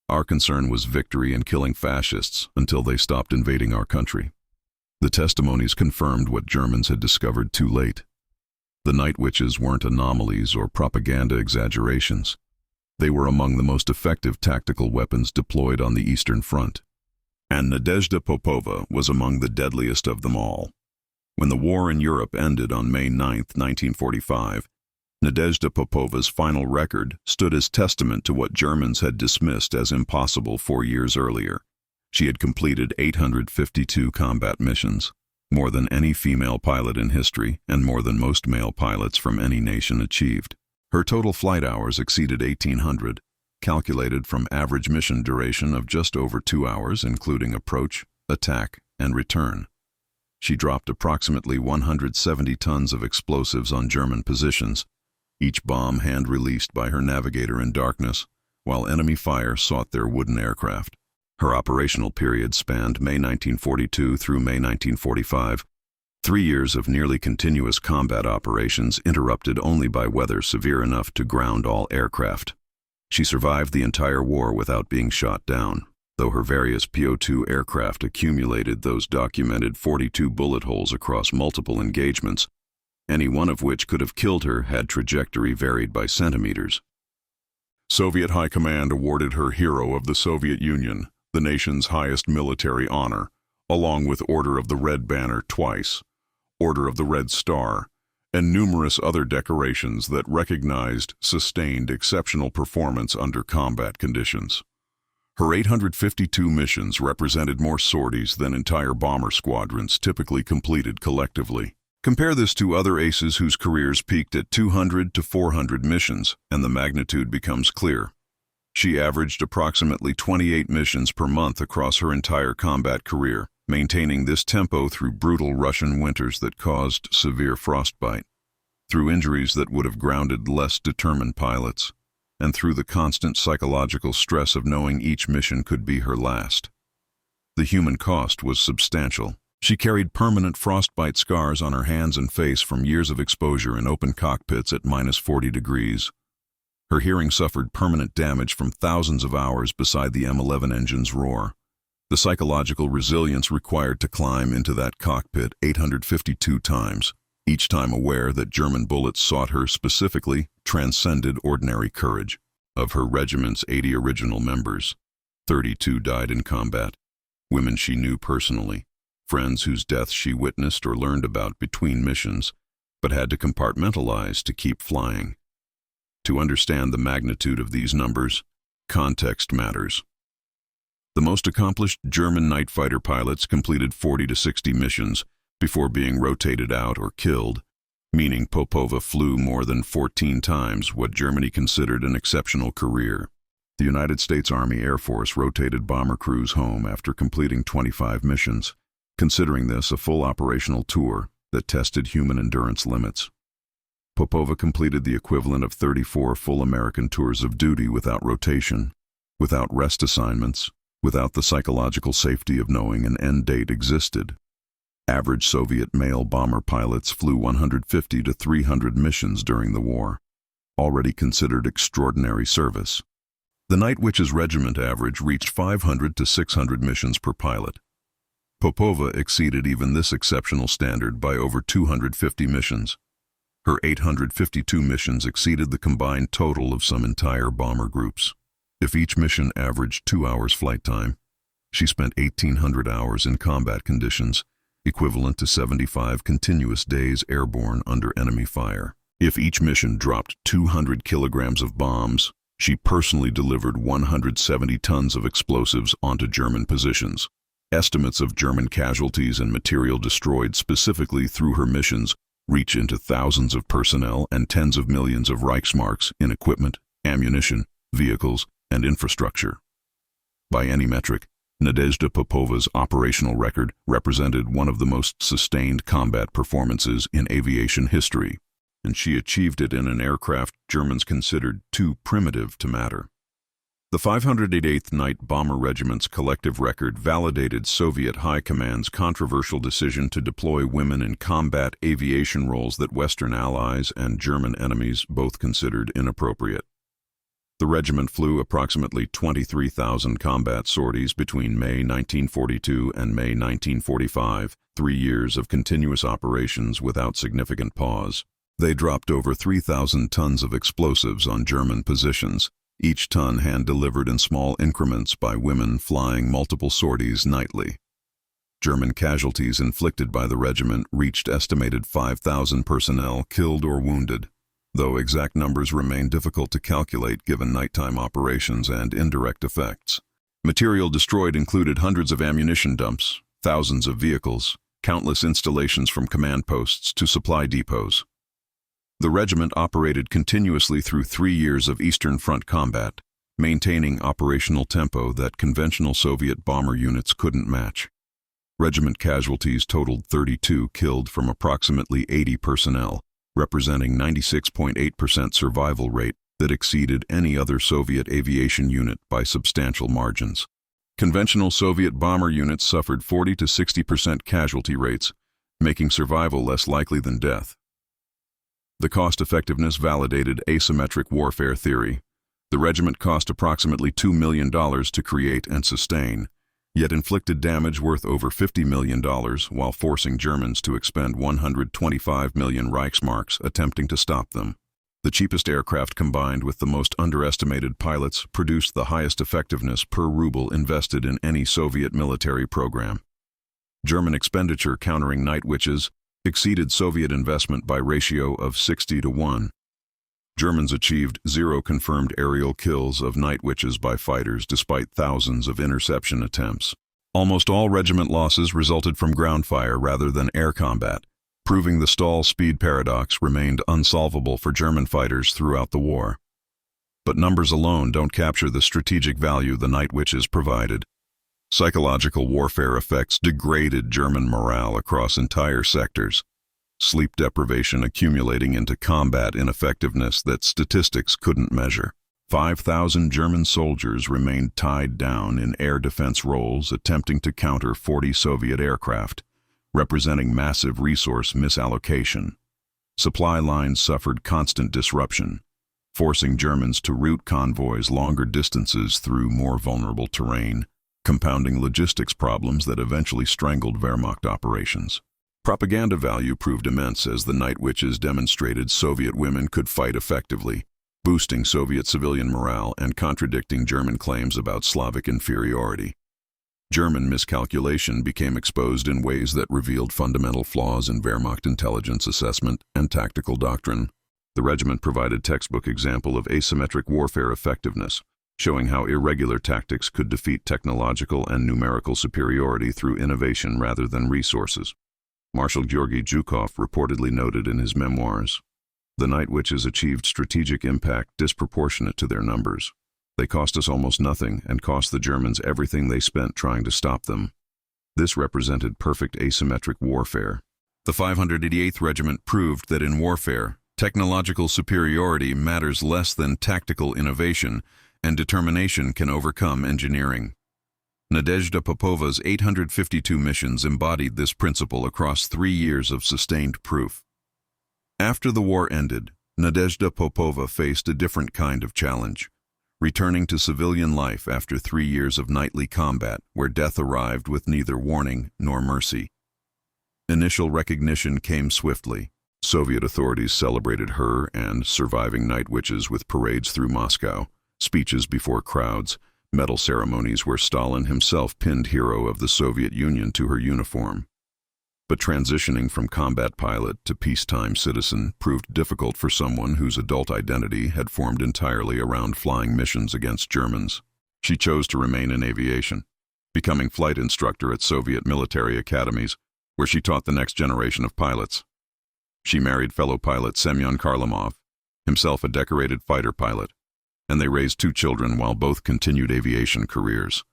Our concern was victory and killing fascists until they stopped invading our country." The testimonies confirmed what Germans had discovered too late. The Night Witches weren't anomalies or propaganda exaggerations. They were among the most effective tactical weapons deployed on the Eastern Front. And Nadezhda Popova was among the deadliest of them all. When the war in Europe ended on May 9, 1945, Nadezhda Popova's final record stood as testament to what Germans had dismissed as impossible 4 years earlier. She had completed 852 combat missions, more than any female pilot in history and more than most male pilots from any nation achieved. Her total flight hours exceeded 1,800, calculated from average mission duration of just over 2 hours, including approach, attack, and return. She dropped approximately 170 tons of explosives on German positions, each bomb hand-released by her navigator in darkness, while enemy fire sought their wooden aircraft. Her operational period spanned May 1942 through May 1945, 3 years of nearly continuous combat operations interrupted only by weather severe enough to ground all aircraft. She survived the entire war without being shot down, though her various PO-2 aircraft accumulated those documented 42 bullet holes across multiple engagements, any one of which could have killed her had trajectory varied by centimeters. Soviet High Command awarded her Hero of the Soviet Union, the nation's highest military honor, along with Order of the Red Banner twice, Order of the Red Star, and numerous other decorations that recognized sustained exceptional performance under combat conditions. Her 852 missions represented more sorties than entire bomber squadrons typically completed collectively. Compare this to other aces whose careers peaked at 200 to 400 missions, and the magnitude becomes clear. She averaged approximately 28 missions per month across her entire combat career, maintaining this tempo through brutal Russian winters that caused severe frostbite, through injuries that would have grounded less determined pilots, and through the constant psychological stress of knowing each mission could be her last. The human cost was substantial. She carried permanent frostbite scars on her hands and face from years of exposure in open cockpits at -40 degrees. Her hearing suffered permanent damage from thousands of hours beside the M11 engine's roar. The psychological resilience required to climb into that cockpit 852 times, each time aware that German bullets sought her specifically, transcended ordinary courage. Of her regiment's 80 original members, 32 died in combat, women she knew personally, friends whose deaths she witnessed or learned about between missions, but had to compartmentalize to keep flying. To understand the magnitude of these numbers, context matters. The most accomplished German night fighter pilots completed 40 to 60 missions before being rotated out or killed, meaning Popova flew more than 14 times what Germany considered an exceptional career. The United States Army Air Force rotated bomber crews home after completing 25 missions, considering this a full operational tour that tested human endurance limits. Popova completed the equivalent of 34 full American tours of duty without rotation, without rest assignments, without the psychological safety of knowing an end date existed. Average Soviet male bomber pilots flew 150 to 300 missions during the war, already considered extraordinary service. The Night Witch's regiment average reached 500 to 600 missions per pilot. Popova exceeded even this exceptional standard by over 250 missions. Her 852 missions exceeded the combined total of some entire bomber groups. If each mission averaged 2 hours flight time, she spent 1,800 hours in combat conditions, equivalent to 75 continuous days airborne under enemy fire. If each mission dropped 200 kilograms of bombs, she personally delivered 170 tons of explosives onto German positions. Estimates of German casualties and material destroyed specifically through her missions reach into thousands of personnel and tens of millions of Reichsmarks in equipment, ammunition, vehicles, and infrastructure. By any metric, Nadezhda Popova's operational record represented one of the most sustained combat performances in aviation history, and she achieved it in an aircraft Germans considered too primitive to matter. The 588th Night Bomber Regiment's collective record validated Soviet High Command's controversial decision to deploy women in combat aviation roles that Western allies and German enemies both considered inappropriate. The regiment flew approximately 23,000 combat sorties between May 1942 and May 1945, 3 years of continuous operations without significant pause. They dropped over 3,000 tons of explosives on German positions, each ton hand-delivered in small increments by women flying multiple sorties nightly. German casualties inflicted by the regiment reached estimated 5,000 personnel killed or wounded, though exact numbers remain difficult to calculate given nighttime operations and indirect effects. Material destroyed included hundreds of ammunition dumps, thousands of vehicles, countless installations from command posts to supply depots. The regiment operated continuously through 3 years of Eastern Front combat, maintaining operational tempo that conventional Soviet bomber units couldn't match. Regiment casualties totaled 32 killed from approximately 80 personnel, representing 96.8% survival rate that exceeded any other Soviet aviation unit by substantial margins. Conventional Soviet bomber units suffered 40 to 60% casualty rates, making survival less likely than death. The cost-effectiveness validated asymmetric warfare theory. The regiment cost approximately $2 million to create and sustain, yet inflicted damage worth over $50 million while forcing Germans to expend 125 million Reichsmarks attempting to stop them. The cheapest aircraft combined with the most underestimated pilots produced the highest effectiveness per ruble invested in any Soviet military program. German expenditure countering night witches exceeded Soviet investment by ratio of 60 to 1. Germans achieved 0 confirmed aerial kills of night witches by fighters despite thousands of interception attempts. Almost all regiment losses resulted from ground fire rather than air combat, proving the stall-speed paradox remained unsolvable for German fighters throughout the war. But numbers alone don't capture the strategic value the night witches provided. Psychological warfare effects degraded German morale across entire sectors, sleep deprivation accumulating into combat ineffectiveness that statistics couldn't measure. 5,000 German soldiers remained tied down in air defense roles attempting to counter 40 Soviet aircraft, representing massive resource misallocation. Supply lines suffered constant disruption, forcing Germans to route convoys longer distances through more vulnerable terrain, compounding logistics problems that eventually strangled Wehrmacht operations. Propaganda value proved immense as the night witches demonstrated Soviet women could fight effectively, boosting Soviet civilian morale and contradicting German claims about Slavic inferiority. German miscalculation became exposed in ways that revealed fundamental flaws in Wehrmacht intelligence assessment and tactical doctrine. The regiment provided textbook example of asymmetric warfare effectiveness, showing how irregular tactics could defeat technological and numerical superiority through innovation rather than resources. Marshal Georgy Zhukov reportedly noted in his memoirs, "The night witches achieved strategic impact disproportionate to their numbers. They cost us almost nothing and cost the Germans everything they spent trying to stop them." This represented perfect asymmetric warfare. The 588th Regiment proved that in warfare, technological superiority matters less than tactical innovation, and determination can overcome engineering. Nadezhda Popova's 852 missions embodied this principle across 3 years of sustained proof. After the war ended, Nadezhda Popova faced a different kind of challenge. returning to civilian life after 3 years of nightly combat where death arrived with neither warning nor mercy. Initial recognition came swiftly. Soviet authorities celebrated her and surviving night witches with parades through Moscow, speeches before crowds, medal ceremonies where Stalin himself pinned Hero of the Soviet Union to her uniform. But transitioning from combat pilot to peacetime citizen proved difficult for someone whose adult identity had formed entirely around flying missions against Germans. She chose to remain in aviation, becoming flight instructor at Soviet military academies, where she taught the next generation of pilots. She married fellow pilot Semyon Kharlamov, himself a decorated fighter pilot, and they raised 2 children while both continued aviation careers.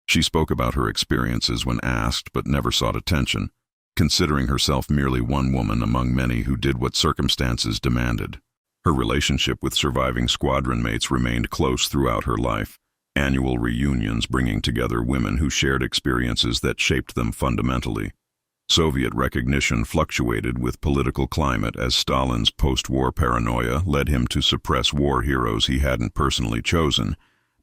She spoke about her experiences when asked but never sought attention, considering herself merely one woman among many who did what circumstances demanded. Her relationship with surviving squadron mates remained close throughout her life, annual reunions bringing together women who shared experiences that shaped them fundamentally. Soviet recognition fluctuated with political climate as Stalin's post-war paranoia led him to suppress war heroes he hadn't personally chosen,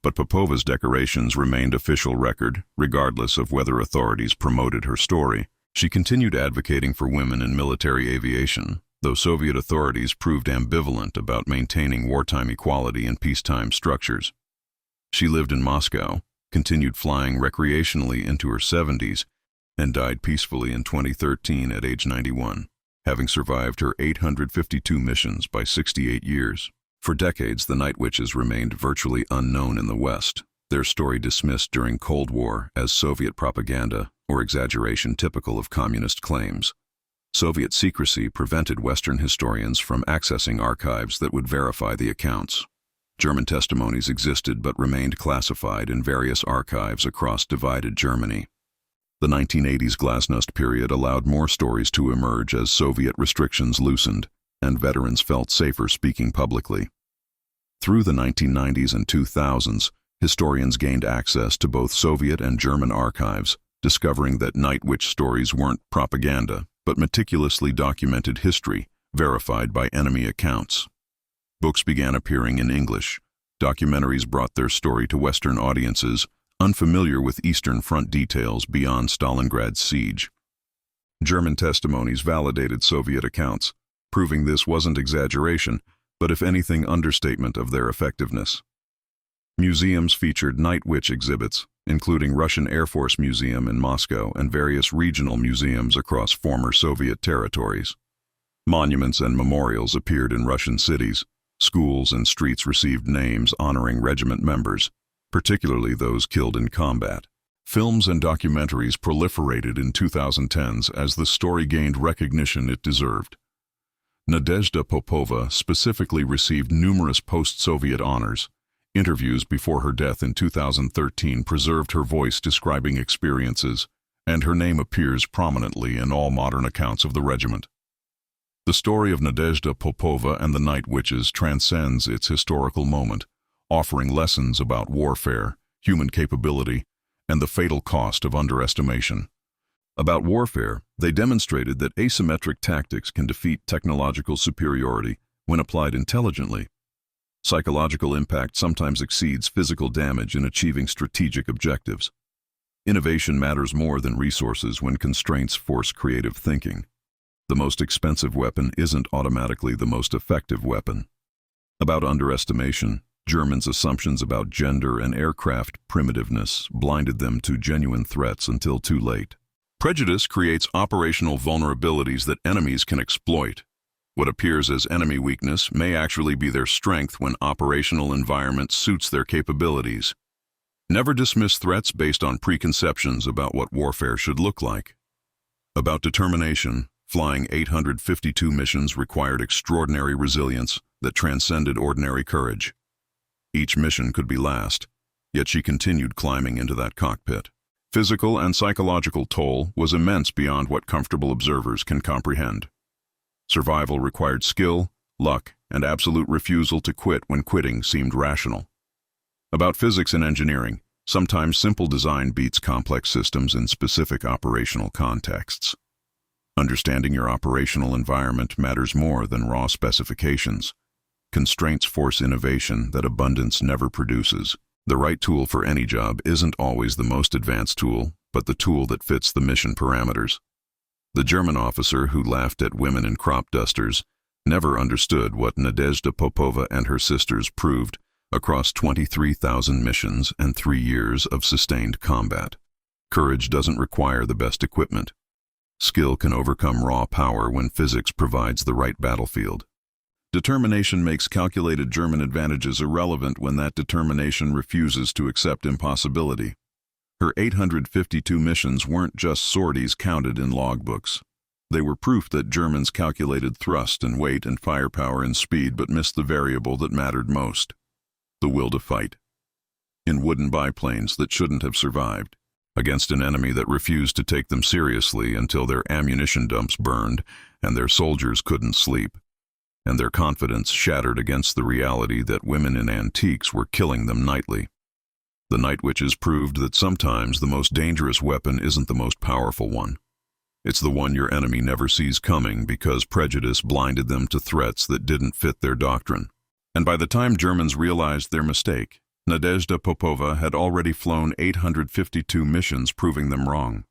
but Popova's decorations remained official record, regardless of whether authorities promoted her story. She continued advocating for women in military aviation, though Soviet authorities proved ambivalent about maintaining wartime equality in peacetime structures. She lived in Moscow, continued flying recreationally into her 70s, and died peacefully in 2013 at age 91, having survived her 852 missions by 68 years. For decades, the Night Witches remained virtually unknown in the West, their story dismissed during Cold War as Soviet propaganda or exaggeration typical of communist claims. Soviet secrecy prevented Western historians from accessing archives that would verify the accounts. German testimonies existed but remained classified in various archives across divided Germany. The 1980s Glasnost period allowed more stories to emerge as Soviet restrictions loosened, and veterans felt safer speaking publicly. Through the 1990s and 2000s, historians gained access to both Soviet and German archives, discovering that Night Witch stories weren't propaganda, but meticulously documented history, verified by enemy accounts. Books began appearing in English. Documentaries brought their story to Western audiences, unfamiliar with Eastern Front details beyond Stalingrad's siege. German testimonies validated Soviet accounts, proving this wasn't exaggeration, but if anything understatement of their effectiveness. Museums featured Night Witch exhibits, including Russian Air Force Museum in Moscow and various regional museums across former Soviet territories. Monuments and memorials appeared in Russian cities. Schools and streets received names honoring regiment members, particularly those killed in combat. Films and documentaries proliferated in 2010s as the story gained recognition it deserved. Nadezhda Popova specifically received numerous post-Soviet honors. Interviews before her death in 2013 preserved her voice describing experiences, and her name appears prominently in all modern accounts of the regiment. The story of Nadezhda Popova and the Night Witches transcends its historical moment, offering lessons about warfare, human capability, and the fatal cost of underestimation. About warfare, they demonstrated that asymmetric tactics can defeat technological superiority when applied intelligently. Psychological impact sometimes exceeds physical damage in achieving strategic objectives. Innovation matters more than resources when constraints force creative thinking. The most expensive weapon isn't automatically the most effective weapon. About underestimation, Germans' assumptions about gender and aircraft primitiveness blinded them to genuine threats until too late. Prejudice creates operational vulnerabilities that enemies can exploit. What appears as enemy weakness may actually be their strength when operational environment suits their capabilities. Never dismiss threats based on preconceptions about what warfare should look like. About determination, flying 852 missions required extraordinary resilience that transcended ordinary courage. Each mission could be last, yet she continued climbing into that cockpit. Physical and psychological toll was immense beyond what comfortable observers can comprehend. Survival required skill, luck, and absolute refusal to quit when quitting seemed rational. About physics and engineering, sometimes simple design beats complex systems in specific operational contexts. Understanding your operational environment matters more than raw specifications. Constraints force innovation that abundance never produces. The right tool for any job isn't always the most advanced tool, but the tool that fits the mission parameters. The German officer who laughed at women in crop dusters never understood what Nadezhda Popova and her sisters proved across 23,000 missions and 3 years of sustained combat. Courage doesn't require the best equipment. Skill can overcome raw power when physics provides the right battlefield. Determination makes calculated German advantages irrelevant when that determination refuses to accept impossibility. Her 852 missions weren't just sorties counted in logbooks. They were proof that Germans calculated thrust and weight and firepower and speed but missed the variable that mattered most: the will to fight. In wooden biplanes that shouldn't have survived, against an enemy that refused to take them seriously until their ammunition dumps burned and their soldiers couldn't sleep, and their confidence shattered against the reality that women in antiques were killing them nightly. The Night Witches proved that sometimes the most dangerous weapon isn't the most powerful one. It's the one your enemy never sees coming because prejudice blinded them to threats that didn't fit their doctrine. And by the time Germans realized their mistake, Nadezhda Popova had already flown 852 missions proving them wrong.